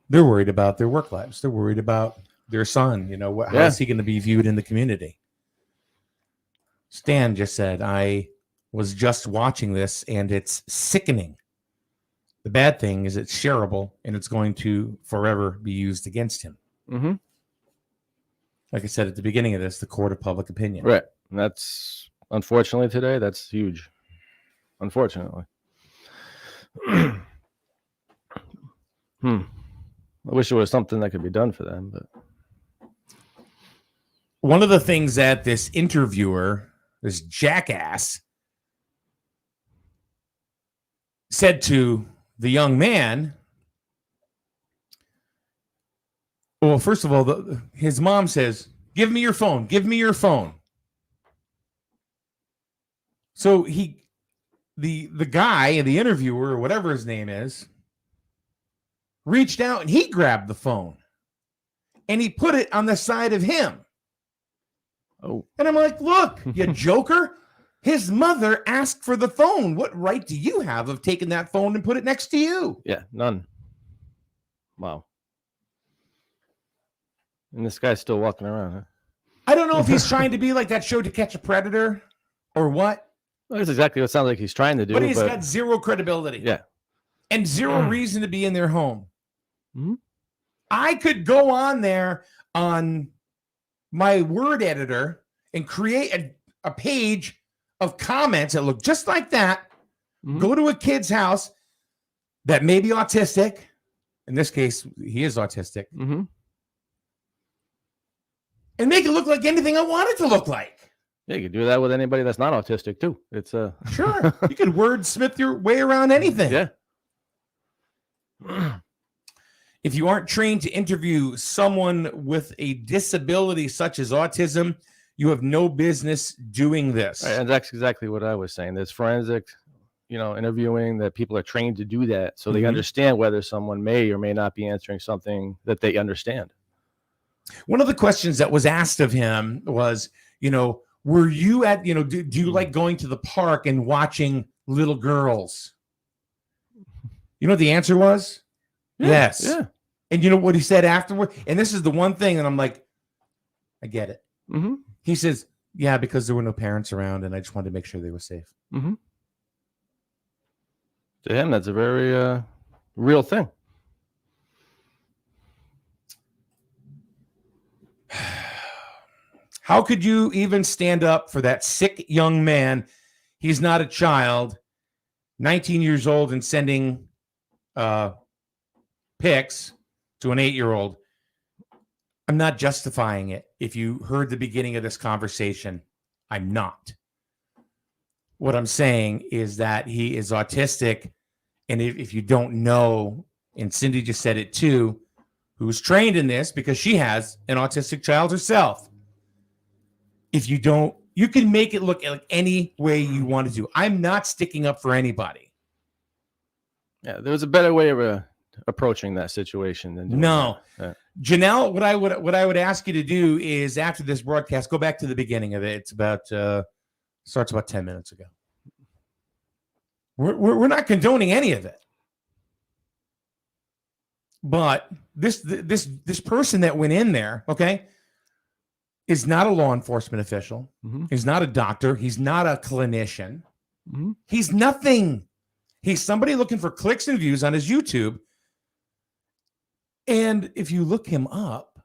They're worried about their work lives. They're worried about their son. How is he going to be viewed in the community? Stan just said, I was just watching this and it's sickening. The bad thing is it's shareable and it's going to forever be used against him. Like I said at the beginning of this, the court of public opinion. Right. And that's, unfortunately, today, that's huge. Unfortunately. I wish there was something that could be done for them, but one of the things that this interviewer, this jackass, said to the young man, well, first of all, his mom says, give me your phone. Give me your phone. So the guy, the interviewer, or whatever his name is, reached out and he grabbed the phone and he put it on the side of him. Oh. And I'm like, look, you joker. His mother asked for the phone. What right do you have of taking that phone and put it next to you? Yeah, none. Wow. And this guy's still walking around, huh? I don't know if he's trying to be like that show To Catch a Predator or what. Well, that's exactly what it sounds like he's trying to do. But he's got zero credibility. Yeah. And zero reason to be in their home. I could go on there on my word editor and create a page of comments that look just like that. Go to a kid's house that may be autistic. In this case, he is autistic. And make it look like anything I want it to look like. Yeah, you could do that with anybody that's not autistic too. It's sure. You could wordsmith your way around anything. Yeah. If you aren't trained to interview someone with a disability such as autism, you have no business doing this. Right, and that's exactly what I was saying. There's forensic, interviewing that people are trained to do that, so they understand whether someone may or may not be answering something that they understand. One of the questions that was asked of him was, were you at, do you like going to the park and watching little girls? You know what the answer was? Yeah, yes. Yeah. And you know what he said afterward? And this is the one thing, and I'm like, I get it. Mm-hmm. He says, yeah, because there were no parents around, and I just wanted to make sure they were safe. Mm-hmm. To him, that's a very real thing. How could you even stand up for that sick young man? He's not a child, 19 years old, and sending pics to an 8-year-old. I'm not justifying it. If you heard the beginning of this conversation, I'm not. What I'm saying is that he is autistic. And if you don't know, and Cindy just said it too, who's trained in this because she has an autistic child herself. If you don't, you can make it look like any way you want to do. I'm not sticking up for anybody. Yeah, there was a better way of approaching that situation than doing no. that. Janelle, what I would ask you to do is after this broadcast, go back to the beginning of it. It's about starts about 10 minutes ago. We're not condoning any of it, but this person that went in there, okay, is not a law enforcement official. Mm-hmm. He's not a doctor. He's not a clinician. Mm-hmm. He's nothing. He's somebody looking for clicks and views on his YouTube. And if you look him up,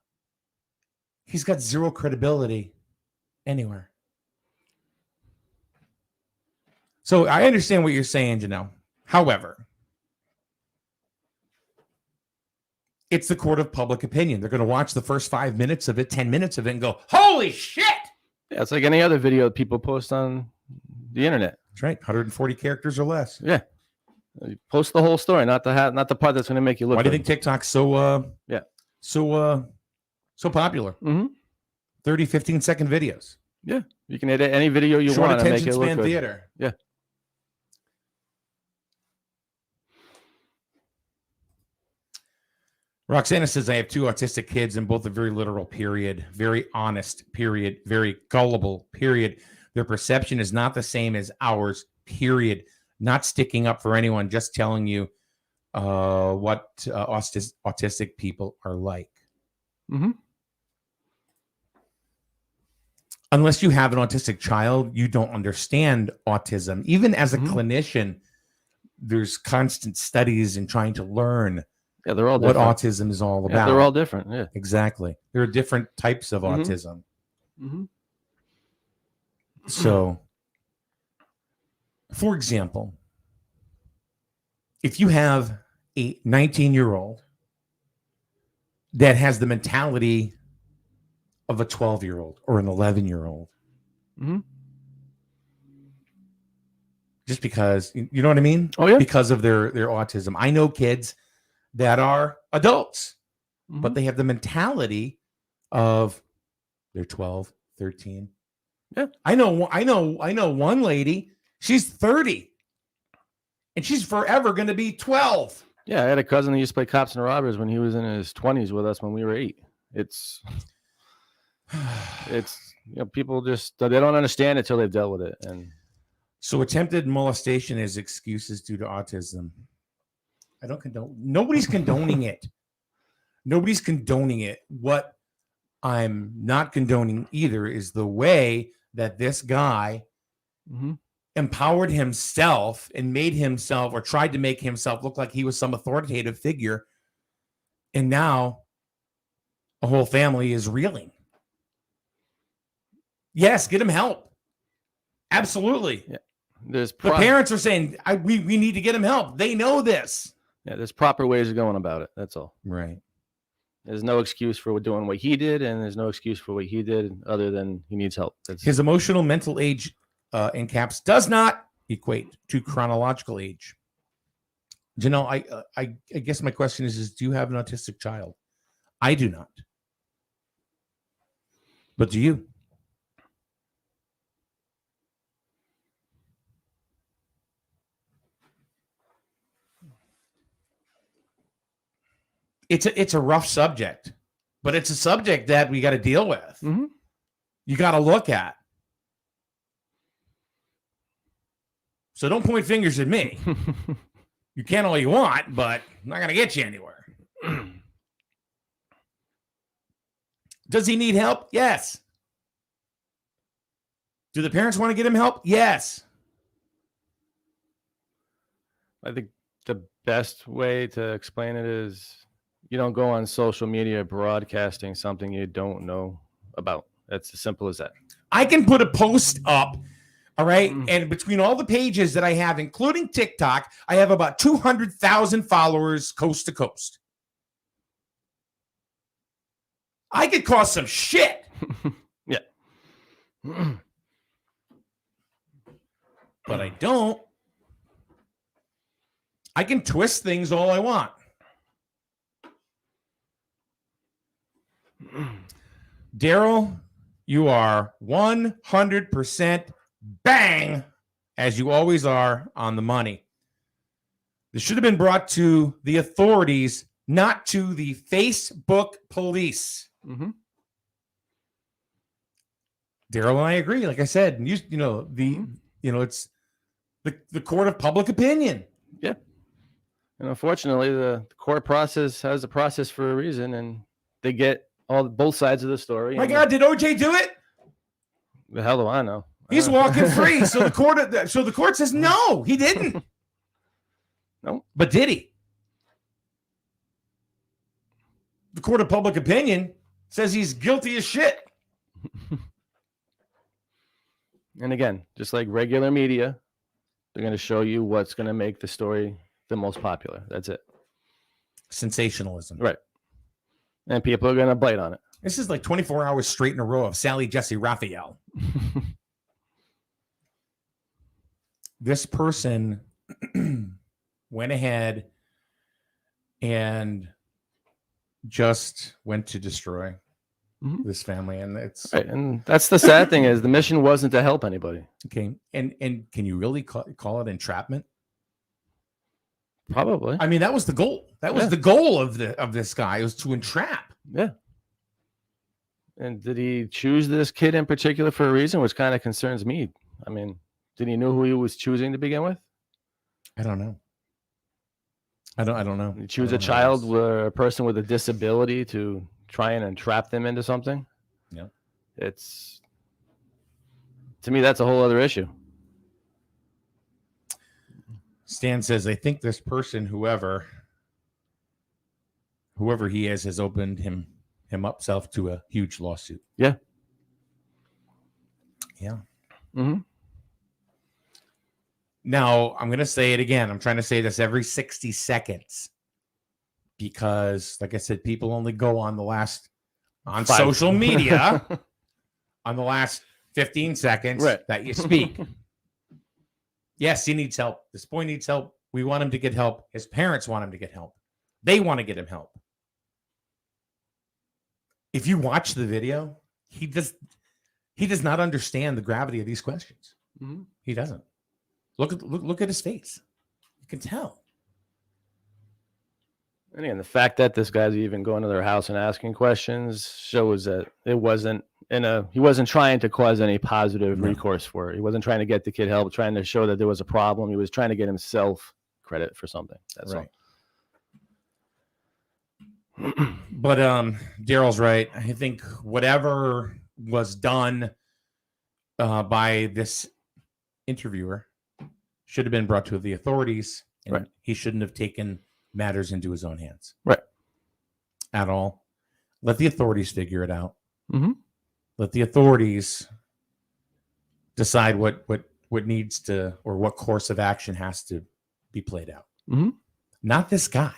he's got zero credibility anywhere. So I understand what you're saying, Janelle. However, it's the court of public opinion. They're going to watch the first 5 minutes of it, 10 minutes of it, and go, holy shit! Yeah, it's like any other video that people post on the internet. That's right, 140 characters or less. Yeah. You post the whole story, not the part that's going to make you look. Why do you think TikTok's so popular? Mm-hmm. 30, 15-second videos. Yeah, you can edit any video you Short want to make attention it look span good. theater. Yeah. Roxana says, I have 2 autistic kids and both are very literal, period. Very honest, period. Very gullible, period. Their perception is not the same as ours, period. Not sticking up for anyone, just telling you what autistic people are like. Mm-hmm. Unless you have an autistic child, you don't understand autism. Even as a clinician, there's constant studies and trying to learn they're all what different. autism is all about. Yeah, they're all different. Yeah, exactly. There are different types of autism. Mm-hmm. So, for example, if you have a 19-year-old that has the mentality of a 12-year-old or an 11-year-old, just because, you know what I mean? Oh, yeah. Because of their autism. I know kids that are adults, but they have the mentality of they're 12, 13. Yeah. I know one lady, she's 30 and she's forever going to be 12. Yeah. I had a cousin that used to play cops and robbers when he was in his 20s with us when we were 8. It's people just, they don't understand it till they've dealt with it. And so attempted molestation is excuses due to autism. I don't condone. Nobody's condoning it. Nobody's condoning it. What I'm not condoning either is the way that this guy empowered himself and made himself or tried to make himself look like he was some authoritative figure. And now a whole family is reeling. Yes, get him help. Absolutely. Yeah. The parents are saying, we need to get him help. They know this. Yeah, there's proper ways of going about it. That's all. Right. There's no excuse for doing what he did, and there's no excuse for what he did other than he needs help. His emotional mental age in caps does not equate to chronological age. Janelle, I guess my question is do you have an autistic child? I do not. But do you? It's a rough subject, but it's a subject that we got to deal with. You got to look at. So don't point fingers at me. You can all you want, but I'm not going to get you anywhere. Does he need help? Yes. Do the parents want to get him help? Yes. I think the best way to explain it is you don't go on social media broadcasting something you don't know about. That's as simple as that. I can put a post up, all right? And between all the pages that I have, including TikTok, I have about 200,000 followers coast to coast. I could cause some shit. Yeah. But I don't. I can twist things all I want. Daryl, you are 100% bang, as you always are, on the money. This should have been brought to the authorities, not to the Facebook police. Mm-hmm. Daryl and I agree. Like I said, it's the court of public opinion. Yeah. And unfortunately, the court process has a process for a reason, and they get both sides of the story. My God, did OJ do it? The hell do I know? He's walking free. So the court says no, he didn't. No. But did he? The court of public opinion says he's guilty as shit. And again, just like regular media, they're going to show you what's going to make the story the most popular. That's it. Sensationalism. Right. And people are going to bite on it. This is like 24 hours straight in a row of Sally Jesse Raphael. This person went ahead and just went to destroy this family, and it's right. And that's the sad thing is the mission wasn't to help anybody. Okay, and can you really call it entrapment? Probably. I mean, that was the goal. That was the goal of this guy, was to entrap. Yeah. And did he choose this kid in particular for a reason, which kind of concerns me? I mean, did he know who he was choosing to begin with? I don't know. I don't know. You choose a child or a person with a disability to try and entrap them into something. Yeah. To me, that's a whole other issue. Stan says, I think this person, whoever he is, has opened him upself to a huge lawsuit. Yeah. Yeah. Mm-hmm. Now, I'm going to say it again. I'm trying to say this every 60 seconds because, like I said, people only go on social media on the last 15 seconds that you speak. Yes, he needs help. This boy needs help. We want him to get help. His parents want him to get help. They want to get him help. If you watch the video, he does not understand the gravity of these questions. Mm-hmm. He doesn't. Look at his face. You can tell. And again, the fact that this guy's even going to their house and asking questions shows that he wasn't trying to cause any positive recourse for it. He wasn't trying to get the kid help, trying to show that there was a problem. He was trying to get himself credit for something. That's right. But Daryl's right. I think whatever was done by this interviewer should have been brought to the authorities, and he shouldn't have taken matters into his own hands. Right. At all. Let the authorities figure it out. Mm-hmm. Let the authorities decide what needs to, or what course of action has to be played out. Mm-hmm. Not this guy.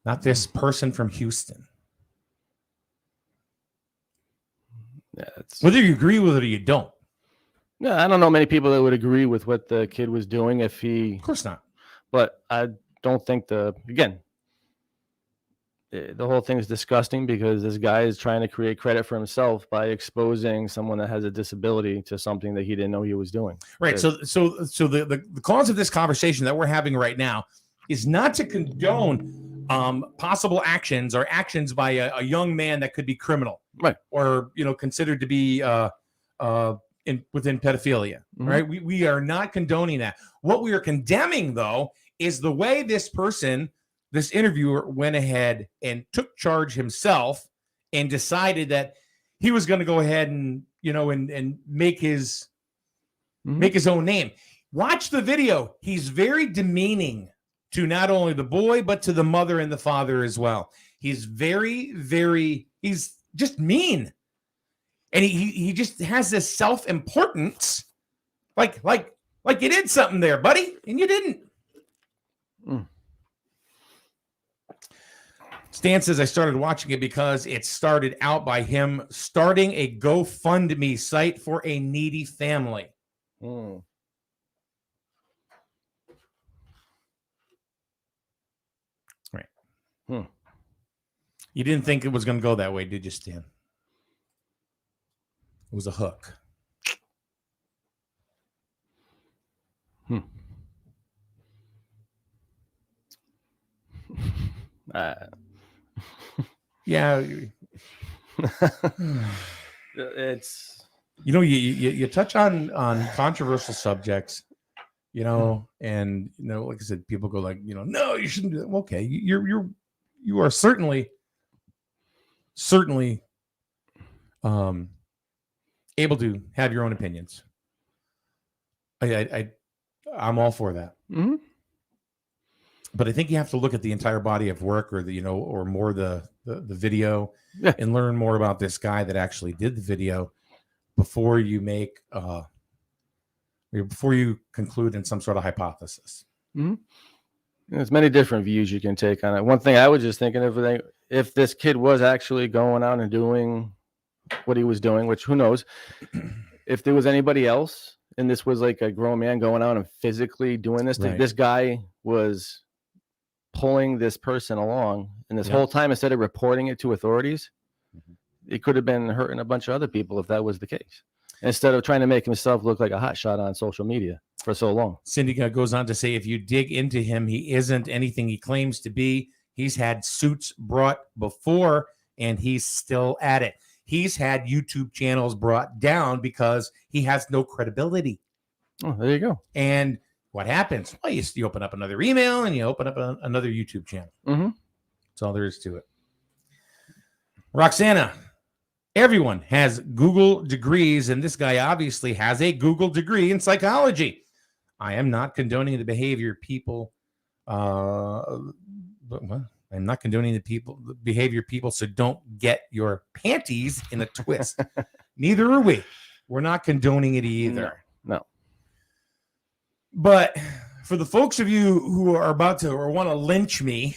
Not this person from Houston. Yeah, whether you agree with it or you don't. No, I don't know many people that would agree with what the kid was doing if he... Of course not. But I don't think the whole thing is disgusting because this guy is trying to create credit for himself by exposing someone that has a disability to something that he didn't know he was doing. Right. So the cause of this conversation that we're having right now is not to condone possible actions or actions by a young man that could be criminal, right? Or considered to be within pedophilia, mm-hmm. Right? We are not condoning that. What we are condemning, though, is the way this interviewer, went ahead and took charge himself and decided that he was going to go ahead and, and make his own name. Watch the video. He's very demeaning to not only the boy, but to the mother and the father as well. He's very, very, he's just mean. And he just has this self-importance. Like you did something there, buddy, and you didn't. Stan says, I started watching it because it started out by him starting a GoFundMe site for a needy family. Right. You didn't think it was going to go that way, did you, Stan? It was a hook. Yeah. It's, you touch on controversial subjects, and like I said, people go like, no, you shouldn't do that. Well, okay, you are certainly able to have your own opinions. I'm all for that. Mm-hmm. But I think you have to look at the entire body of work, or or more the video, and learn more about this guy that actually did the video before you make before you conclude in some sort of hypothesis. Mm-hmm. There's many different views you can take on it. One thing I was just thinking of, if this kid was actually going out and doing what he was doing, which who knows, if there was anybody else and this was like a grown man going out and physically doing this, right. This guy was pulling this person along, and this whole time, instead of reporting it to authorities, it could have been hurting a bunch of other people if that was the case, instead of trying to make himself look like a hotshot on social media for so long. Cindy goes on to say, if you dig into him, he isn't anything he claims to be. He's had suits brought before, and he's still at it. He's had YouTube channels brought down because he has no credibility. Oh, there you go. And what happens? Well, you open up another email and you open up another YouTube channel. Mm-hmm. That's all there is to it. Roxana, everyone has Google degrees, and this guy obviously has a Google degree in psychology. I am not condoning the behavior people. I'm not condoning the behavior people. So don't get your panties in a twist. Neither are we. We're not condoning it either. No. But for the folks of you who are about to or want to lynch me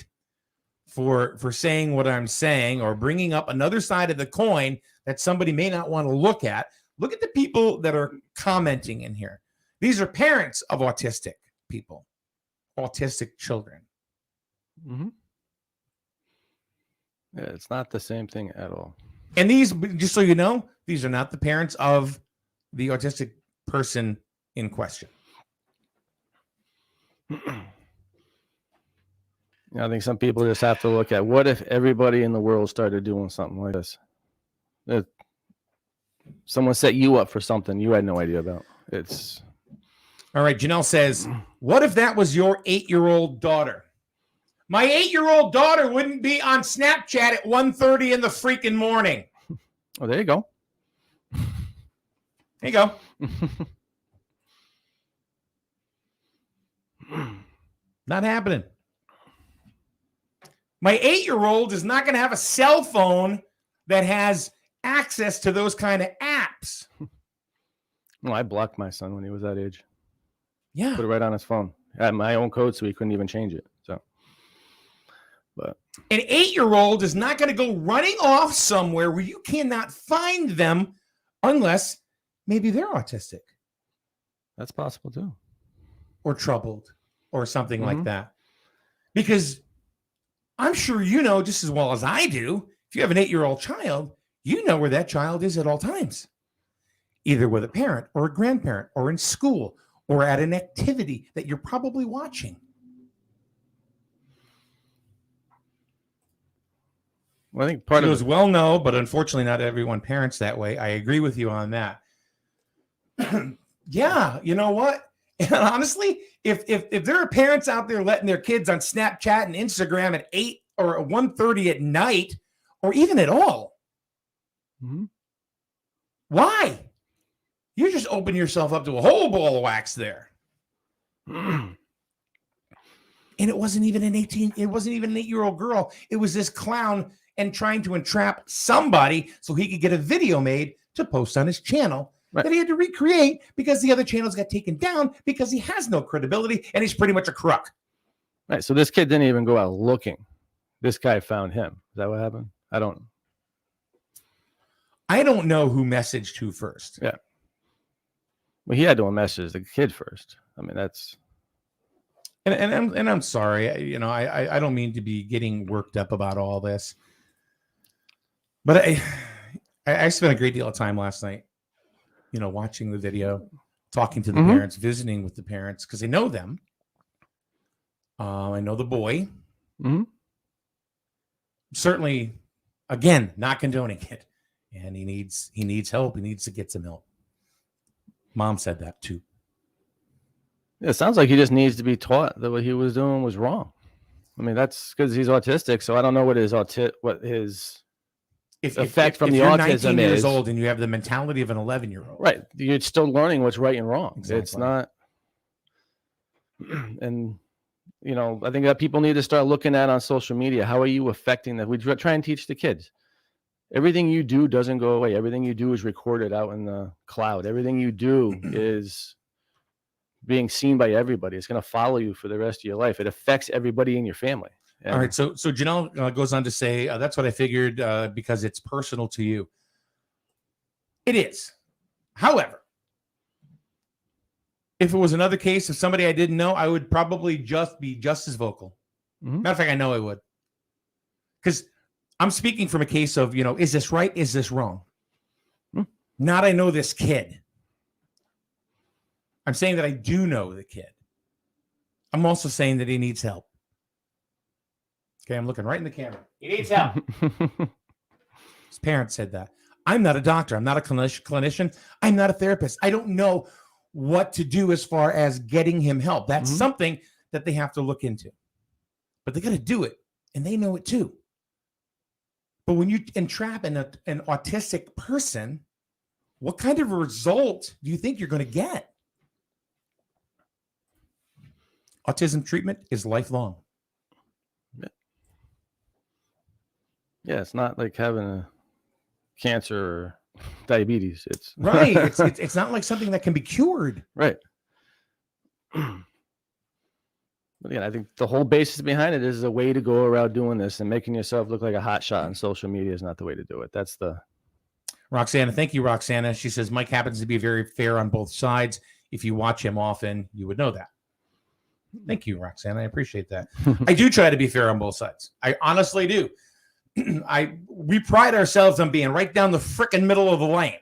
for saying what I'm saying, or bringing up another side of the coin that somebody may not want to look at the people that are commenting in here. These are parents of autistic people, autistic children. Mm-hmm. Yeah, it's not the same thing at all. And these, just so you know, these are not the parents of the autistic person in question. I think some people just have to look at, what if everybody in the world started doing something like this? Someone set you up for something you had no idea about. It's all right. Janelle says, what if that was your 8-year-old daughter? My 8-year-old daughter wouldn't be on Snapchat at 1:30 in the freaking morning. Oh, there you go. There you go. Not happening. My 8-year-old is not going to have a cell phone that has access to those kind of apps. Well, I blocked my son when he was that age. Yeah. Put it right on his phone. I had my own code, so he couldn't even change it. So, but an 8-year-old is not going to go running off somewhere where you cannot find them unless maybe they're autistic. That's possible too. Or troubled or something like that. Because I'm sure you know just as well as I do, if you have an 8-year-old child, you know where that child is at all times. Either with a parent or a grandparent or in school or at an activity that you're probably watching. Well, I think part of it was well, no, but unfortunately not everyone parents that way. I agree with you on that. Yeah, you know what? And honestly, if there are parents out there letting their kids on Snapchat and Instagram at 8 or 1:30 at night, or even at all, Mm-hmm. Why? You just open yourself up to a whole ball of wax there. And it wasn't even an 8-year-old girl. It was this clown and trying to entrap somebody so he could get a video made to post on his channel that he had to recreate because the other channels got taken down because he has no credibility and he's pretty much a crook. Right. So this kid didn't even go out looking. This guy found him. Is that what happened? I don't know who messaged who first. Yeah. Well, he had to message the kid first. I mean, that's. And I'm sorry. I don't mean to be getting worked up about all this, but I spent a great deal of time last night, watching the video, talking to the parents, visiting with the parents because I know them. I know the boy. Mm-hmm. Certainly, again, not condoning it, and he needs help. He needs to get some help. Mom said that too. It sounds like he just needs to be taught that what he was doing was wrong. I mean, that's because he's autistic, so I don't know what his effect from the you're autism 19 years is. old and you have the mentality of an 11-year-old. Right. You're still learning what's right and wrong. Exactly. It's not. And, I think that people need to start looking at on social media. How are you affecting that? We try and teach the kids. Everything you do doesn't go away. Everything you do is recorded out in the cloud. Everything you do is being seen by everybody. It's going to follow you for the rest of your life. It affects everybody in your family. And all right. So Janelle goes on to say, that's what I figured because it's personal to you. It is. However, if it was another case of somebody I didn't know, I would probably be just as vocal. Mm-hmm. Matter of fact, I know I would. Because I'm speaking from a case of, is this right? Is this wrong? Mm-hmm. Not I know this kid. I'm saying that I do know the kid. I'm also saying that he needs help. Okay, I'm looking right in the camera. He needs help. His parents said that. I'm not a doctor. I'm not a clinician. I'm not a therapist. I don't know what to do as far as getting him help. That's something that they have to look into. But they got to do it, and they know it too. But when you entrap an autistic person, what kind of result do you think you're going to get? Autism treatment is lifelong. Yeah, it's not like having a cancer or diabetes. It's right. It's not like something that can be cured. Right. But again, I think the whole basis behind it is a way to go around doing this, and making yourself look like a hot shot on social media is not the way to do it. That's the Roxana. Thank you, Roxana. She says Mike happens to be very fair on both sides. If you watch him often, you would know that. Thank you, Roxana. I appreciate that. I do try to be fair on both sides. I honestly do. We pride ourselves on being right down the frickin' middle of the lane.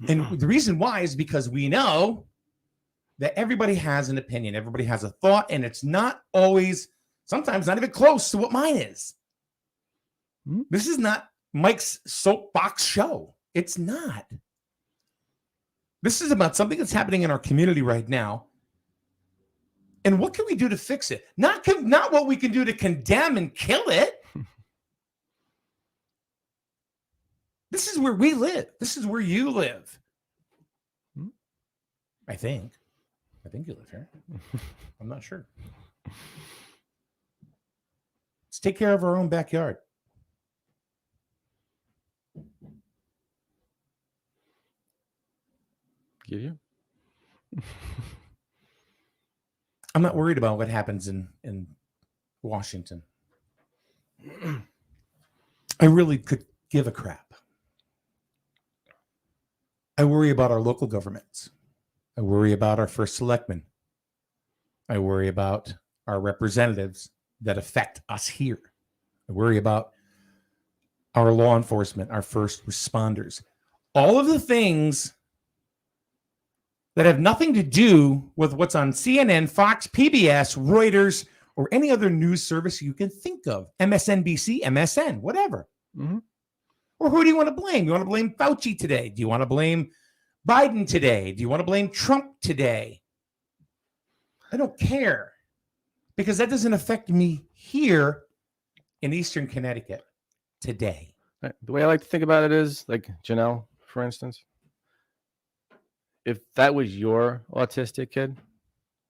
And the reason why is because we know that everybody has an opinion. Everybody has a thought, and it's not always, sometimes not even close to what mine is. This is not Mike's soapbox show. It's not. This is about something that's happening in our community right now. And what can we do to fix it? Not what we can do to condemn and kill it. This is where we live. This is where you live. I think you live here. I'm not sure. Let's take care of our own backyard. Give you? I'm not worried about what happens in Washington. I really could give a crap. I worry about our local governments. I worry about our first selectmen. I worry about our representatives that affect us here. I worry about our law enforcement, our first responders. All of the things that have nothing to do with what's on CNN, Fox, PBS, Reuters, or any other news service you can think of. MSNBC, MSN, whatever. Mm-hmm. Or who do you want to blame? You want to blame Fauci today? Do you want to blame Biden today? Do you want to blame Trump today? I don't care, because that doesn't affect me here in Eastern Connecticut today. The way I like to think about it is like Janelle, for instance. If that was your autistic kid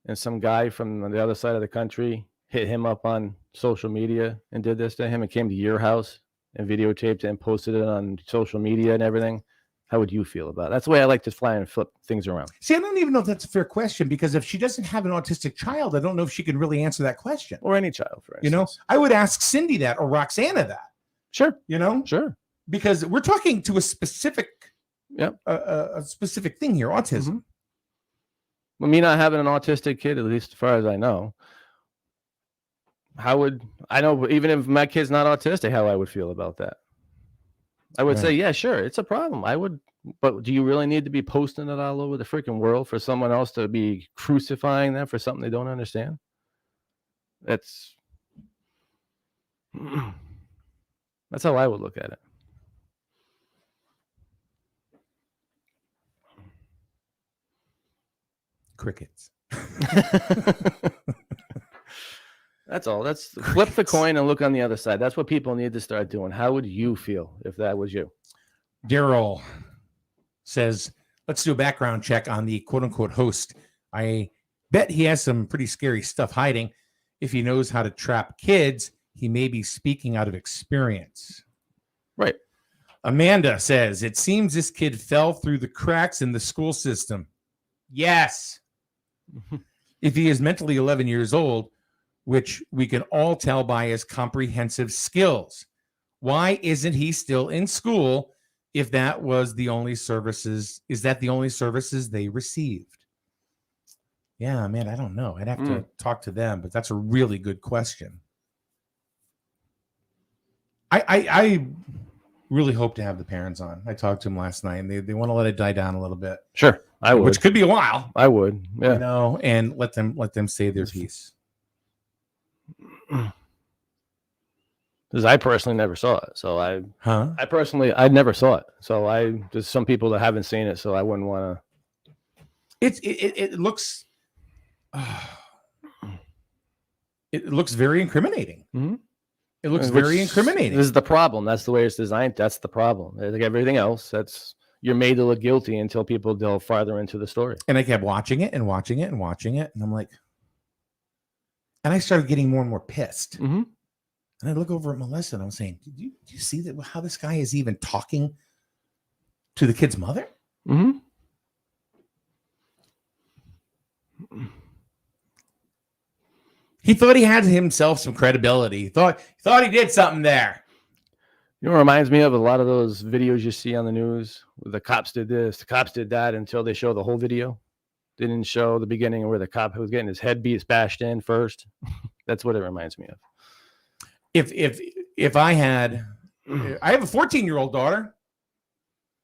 and some guy from the other side of the country hit him up on social media and did this to him and came to your house and videotaped it and posted it on social media and everything, how would you feel about it? That's the way I like to fly and flip things around. See, I don't even know if that's a fair question, because if she doesn't have an autistic child, I don't know if she can really answer that question. Or any child, for instance. I would ask Cindy that, or Roxana that. Sure. Sure. Because we're talking to a specific, Yep. A specific thing here, autism. Mm-hmm. Well, me not having an autistic kid, at least as far as I know, I know even if my kid's not autistic, how I would feel about that. I would say, yeah, sure, it's a problem. I would, but do you really need to be posting it all over the freaking world for someone else to be crucifying them for something they don't understand? That's how I would look at it. Crickets. That's all. That's flip the coin and look on the other side. That's what people need to start doing. How would you feel if that was you? Daryl says, let's do a background check on the quote unquote host. I bet he has some pretty scary stuff hiding. If he knows how to trap kids, he may be speaking out of experience. Right. Amanda says, it seems this kid fell through the cracks in the school system. Yes. If he is mentally 11 years old, which we can all tell by his comprehensive skills, why isn't he still in school if that was the only services? Is that the only services they received? Yeah, man, I don't know. I'd have to talk to them, but that's a really good question. I really hope to have the parents on. I talked to them last night, and they want to let it die down a little bit. Sure, I would. Which could be a while. I would, yeah. And let them say their piece. Because I personally never saw it, so I never saw it. So there's some people that haven't seen it, so I wouldn't want to. It looks. It looks very incriminating. Mm-hmm. It looks very incriminating. This is the problem. That's the way it's designed. That's the problem. Like everything else, you're made to look guilty until people delve farther into the story. And I kept watching it and watching it and watching it, and I'm like, and I started getting more and more pissed. Mm-hmm. And I look over at Melissa and I'm saying, do you see that how this guy is even talking to the kid's mother? Mm-hmm. He thought he had himself some credibility. He thought he did something there. You know, it reminds me of a lot of those videos you see on the news. The cops did this, the cops did that, until they show the whole video. They didn't show the beginning where the cop was getting his head bashed in first. That's what it reminds me of. If I have a 14-year-old daughter.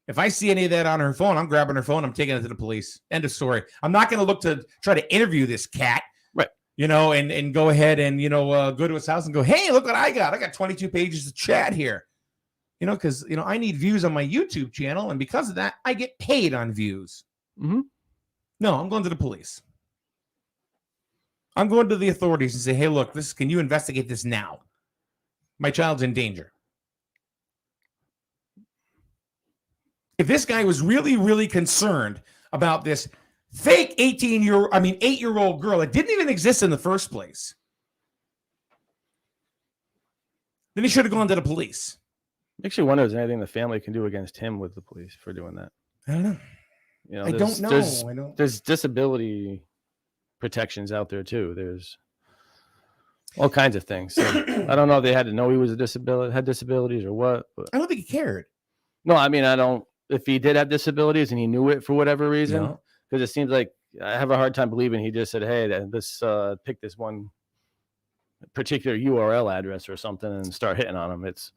If I see any of that on her phone, I'm grabbing her phone. I'm taking it to the police. End of story. I'm not going to look to try to interview this cat. Right. And go ahead and, go to his house and go, hey, look what I got. I got 22 pages of chat here. Because, I need views on my YouTube channel. And because of that, I get paid on views. Mm-hmm. No, I'm going to the police. I'm going to the authorities and say, hey, look, can you investigate this now? My child's in danger. If this guy was really, really concerned about this fake 8-year-old girl that didn't even exist in the first place, then he should have gone to the police. Makes you wonder if there's anything the family can do against him with the police for doing that. I don't know. I don't know. There's disability protections out there too. There's all kinds of things. So I don't know if they had to know he was had disabilities or what. But I don't think he cared. No, I don't. If he did have disabilities and he knew it for whatever reason, because it seems like I have a hard time believing he just said, hey, pick this one particular URL address or something and start hitting on him. It's,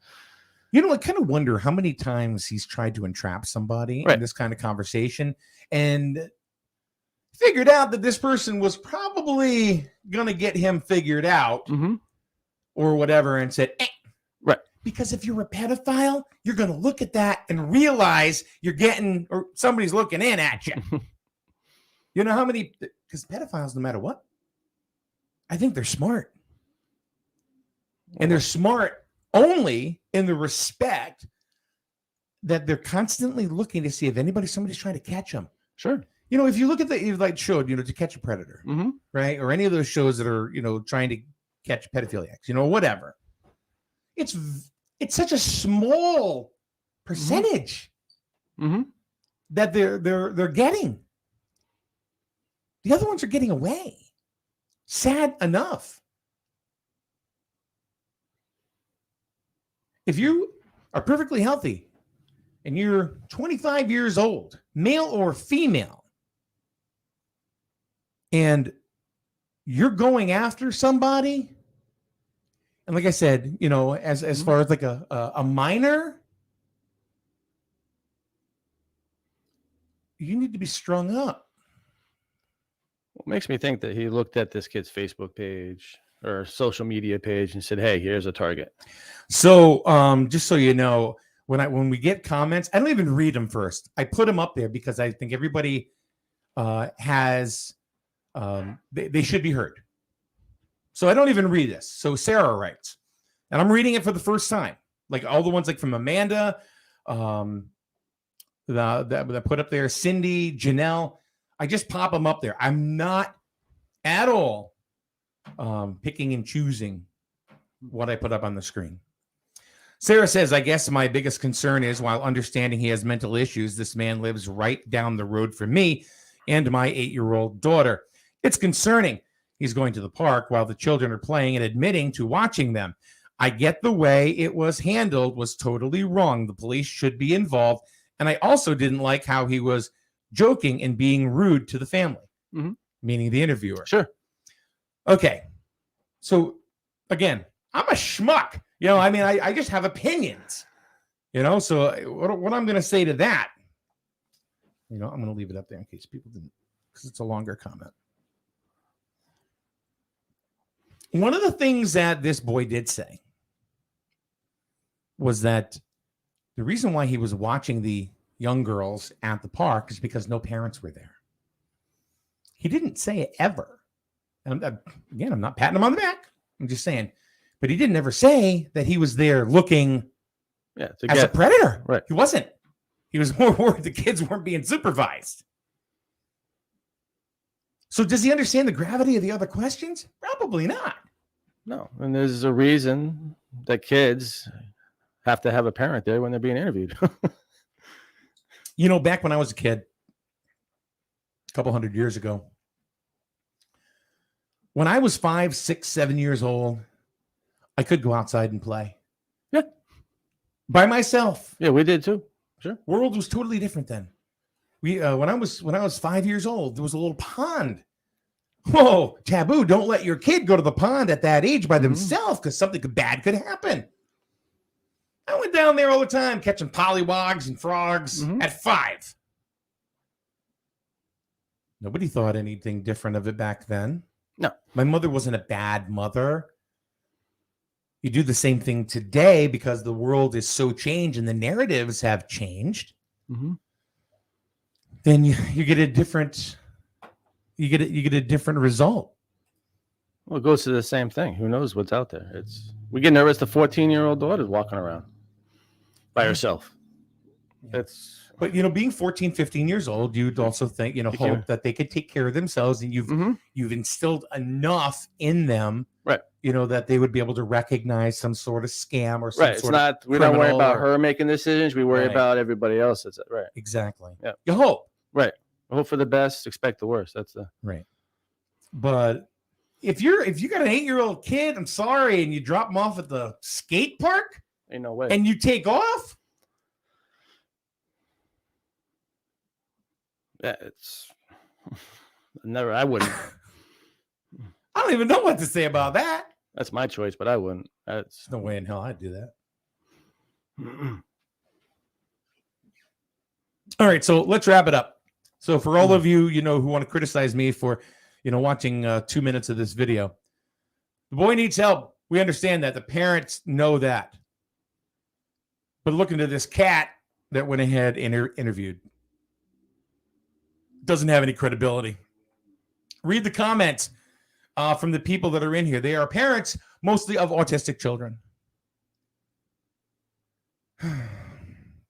I kind of wonder how many times he's tried to entrap somebody in this kind of conversation and figured out that this person was probably going to get him figured out or whatever and said, right. Because if you're a pedophile, you're going to look at that and realize you're getting, or somebody's looking in at you. You know how many, because pedophiles, no matter what, I think they're smart. And they're smart only in the respect that they're constantly looking to see if somebody's trying to catch them. Sure. You know, if you look at the showed, To Catch a Predator, right? Or any of those shows that are, trying to catch pedophiliacs, whatever. It's such a small percentage that they're getting. The other ones are getting away. Sad enough. If you are perfectly healthy and you're 25 years old, male or female, and you're going after somebody, and like I said, as far as like a minor, you need to be strung up. What makes me think that he looked at this kid's Facebook page or social media page and said, "Hey, here's a target." So, just so you know, when we get comments, I don't even read them first. I put them up there because I think everybody has they should be heard. So I don't even read this. So Sarah writes, and I'm reading it for the first time, like all the ones like from Amanda, that put up there, Cindy, Janelle. I just pop them up there. I'm not at all picking and choosing what I put up on the screen. Sarah says, I guess my biggest concern is, while understanding he has mental issues, this man lives right down the road from me and my 8-year-old daughter. It's concerning. He's going to the park while the children are playing and admitting to watching them. I get the way it was handled was totally wrong. The police should be involved. And I also didn't like how he was joking and being rude to the family, meaning the interviewer. Sure. Okay. So again, I'm a schmuck. I just have opinions, so what I'm going to say to that, I'm going to leave it up there in case people didn't, because it's a longer comment. One of the things that this boy did say was that the reason why he was watching the young girls at the park is because no parents were there. He didn't say it ever. And again, I'm not patting him on the back. I'm just saying, but he didn't ever say that he was there looking as a predator. Right. He wasn't. He was more worried the kids weren't being supervised. So does he understand the gravity of the other questions? Probably not. No. And there's a reason that kids have to have a parent there when they're being interviewed. Back when I was a kid, a couple hundred years ago, when I was 5, 6, 7 years old, I could go outside and play. Yeah. By myself. Yeah, we did too. Sure. World was totally different then. We when I was 5 years old, there was a little pond. Whoa, taboo. Don't let your kid go to the pond at that age by themselves because something bad could happen. I went down there all the time catching pollywogs and frogs at 5. Nobody thought anything different of it back then. No. My mother wasn't a bad mother. You do the same thing today because the world is so changed and the narratives have changed. Then you get a different result. Well, it goes to the same thing. Who knows what's out there? We get nervous. The 14-year-old daughter's walking around by herself. But being 14, 15 years old, you'd also think, hope that they could take care of themselves, and you've instilled enough in them, right? That they would be able to recognize some sort of scam or some sort of we don't worry about her making decisions. We worry about everybody else. That's it, right? Exactly. Yeah. You hope. Right. Hope for the best, expect the worst. That's the right. But if you got an 8-year-old kid, I'm sorry, and you drop them off at the skate park, ain't no way, and you take off. Yeah, I wouldn't. I don't even know what to say about that. That's my choice, but I wouldn't. There's no way in hell I'd do that. All right, so let's wrap it up. So for all of you, who want to criticize me for, watching 2 minutes of this video, the boy needs help. We understand that. The parents know that. But look into this cat that went ahead and interviewed. Doesn't have any credibility. Read the comments from the people that are in here. They are parents, mostly of autistic children.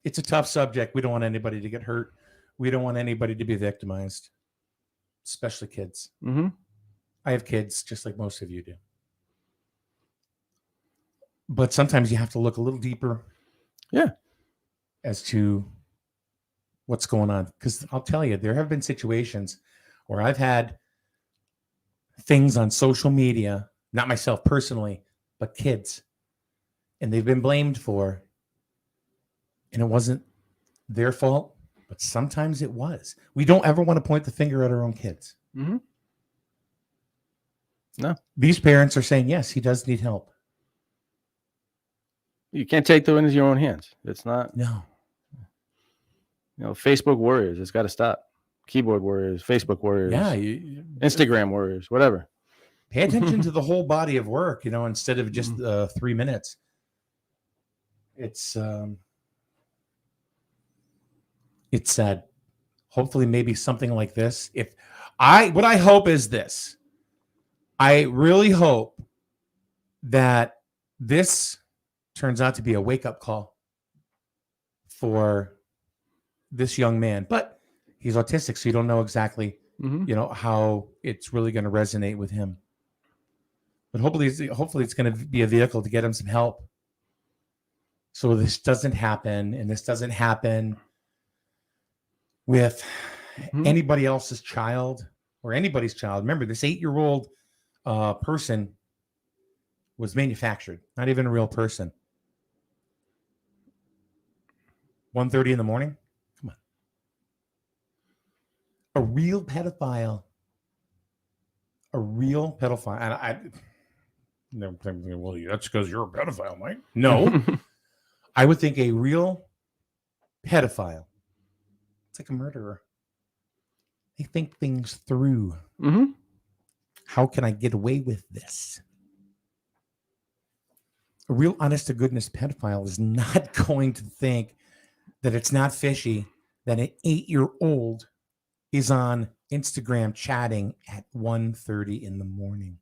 it's a tough subject. We don't want anybody to get hurt. We don't want anybody to be victimized, especially kids. Mm-hmm. I have kids just like most of you do. But sometimes you have to look a little deeper. Yeah. As to what's going on. Because I'll tell you, there have been situations where I've had things on social media, not myself personally, but kids, and they've been blamed for, and it wasn't their fault, but sometimes it was. We don't ever want to point the finger at our own kids. Mm-hmm. No. These parents are saying, yes, he does need help. You can't take the into your own hands. It's not. No. Facebook warriors. It's got to stop. Keyboard warriors, Facebook warriors, Instagram warriors, whatever. Pay attention to the whole body of work, instead of just 3 minutes. It's sad. Hopefully, maybe something like this. What I hope is this. I really hope that this turns out to be a wake-up call for this young man. But he's autistic, so you don't know exactly, how it's really going to resonate with him. But hopefully it's going to be a vehicle to get him some help. So this doesn't happen, and this doesn't happen with anybody else's child or anybody's child. Remember, this 8-year-old person was manufactured, not even a real person. 1:30 in the morning. Come on. A real pedophile. And I never think, well, that's because you're a pedophile, Mike. No. I would think a real pedophile. It's like a murderer. They think things through. Mm-hmm. How can I get away with this? A real honest to goodness pedophile is not going to think that it's not fishy that an 8-year-old is on Instagram chatting at 1:30 in the morning.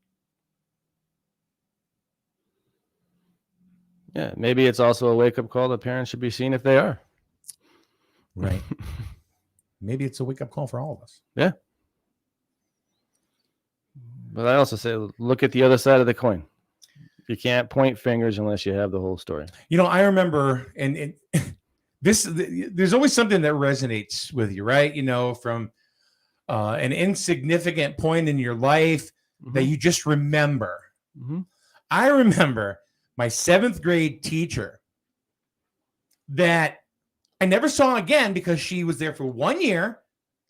Yeah, maybe it's also a wake-up call that parents should be seeing if they are. Right. Maybe it's a wake-up call for all of us. Yeah. But I also say, look at the other side of the coin. You can't point fingers unless you have the whole story. I remember, and there's always something that resonates with you, right? From an insignificant point in your life that you just remember. Mm-hmm. I remember my 7th grade teacher that I never saw again because she was there for 1 year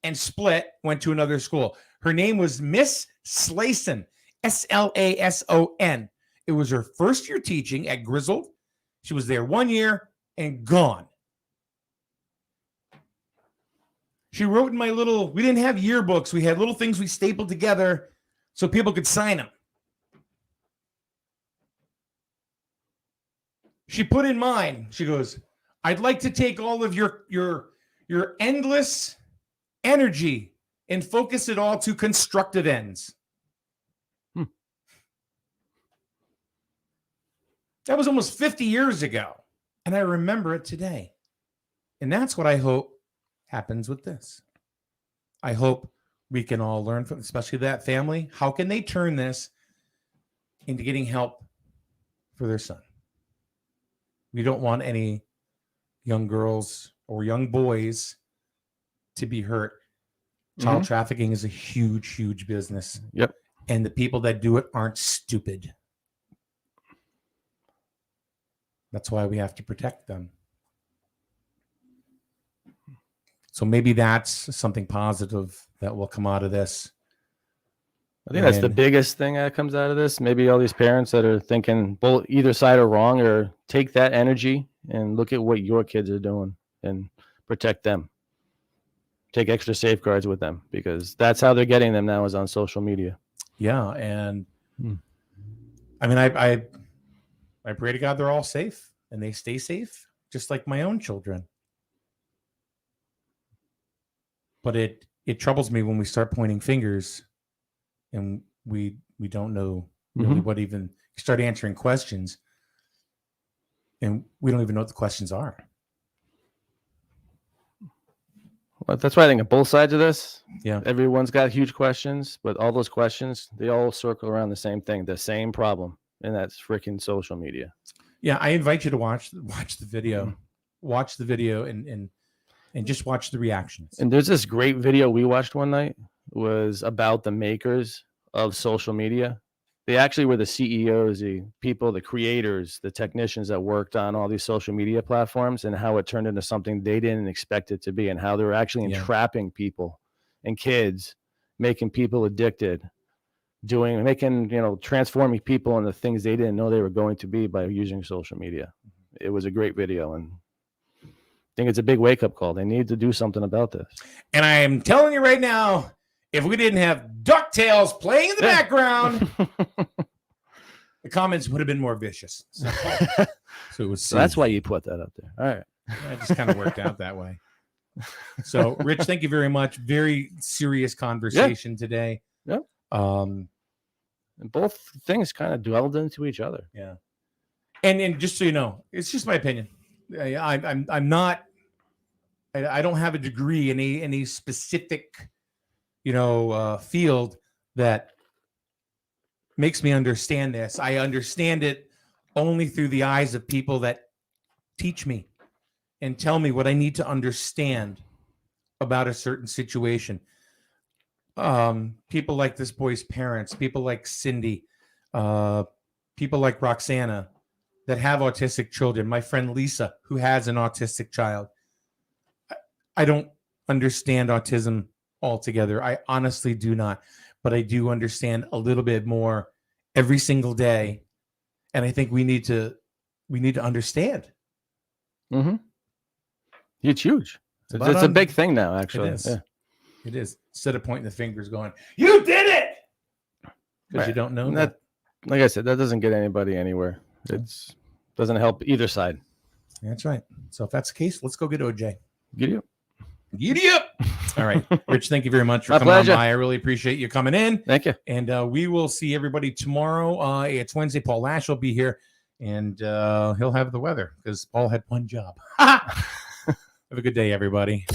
and split, went to another school. Her name was Miss Slason, Slason. It was her first year teaching at Grizzled. She was there 1 year and gone. She wrote in we didn't have yearbooks. We had little things we stapled together so people could sign them. She put in mine. She goes, I'd like to take all of your endless energy and focus it all to constructive ends. That was almost 50 years ago. And I remember it today. And that's what I hope happens with this. I hope we can all learn from, especially that family. How can they turn this into getting help for their son? We don't want any young girls or young boys to be hurt. Child trafficking is a huge, huge business. Yep. And the people that do it aren't stupid. That's why we have to protect them. So maybe that's something positive that will come out of this. I think that's the biggest thing that comes out of this. Maybe all these parents that are thinking both either side are wrong, or take that energy and look at what your kids are doing and protect them. Take extra safeguards with them, because that's how they're getting them now, is on social media. Yeah. And I mean, I pray to God they're all safe and they stay safe, just like my own children. But it troubles me when we start pointing fingers and we don't know really what even, start answering questions and we don't even know what the questions are. Well, that's why I think on both sides of this, Yeah. everyone's got huge questions, but all those questions, they all circle around the same thing, the same problem, and that's freaking social media. Yeah, I invite you to watch the video. Watch the video and just watch the reactions. And there's this great video we watched one night, was about the makers of social media. They actually were the CEOs, the people, the creators, the technicians that worked on all these social media platforms, and how it turned into something they didn't expect it to be, and how they were actually entrapping people and kids, making people addicted, transforming people into things they didn't know they were going to be by using social media. It was a great video, and I think it's a big wake-up call. They need to do something about this. And I am telling you right now, if we didn't have DuckTales playing in the background, the comments would have been more vicious. So it was. So that's why you put that up there. All right. It just kind of worked out that way. So, Rich, thank you very much. Very serious conversation today. Yeah. And both things kind of dwelled into each other. Yeah. And just so you know, it's just my opinion. I'm not. I don't have a degree in any specific, field that makes me understand this. I understand it only through the eyes of people that teach me and tell me what I need to understand about a certain situation. People like this boy's parents, people like Cindy, people like Roxana that have autistic children, my friend Lisa, who has an autistic child. I don't understand autism altogether. I honestly do not, but I do understand a little bit more every single day. And I think we need to understand. Mm-hmm. It's huge. It's a big thing now, actually. It is. Yeah. It is. Instead of pointing the fingers going, you did it! Because you don't know that. Like I said, that doesn't get anybody anywhere. It doesn't help either side. That's right. So if that's the case, let's go get OJ. Giddy up. Giddy up. All right. Rich, thank you very much for coming on by. I really appreciate you coming in. Thank you. And we will see everybody tomorrow. It's Wednesday. Paul Lash will be here, and he'll have the weather because Paul had one job. Have a good day, everybody.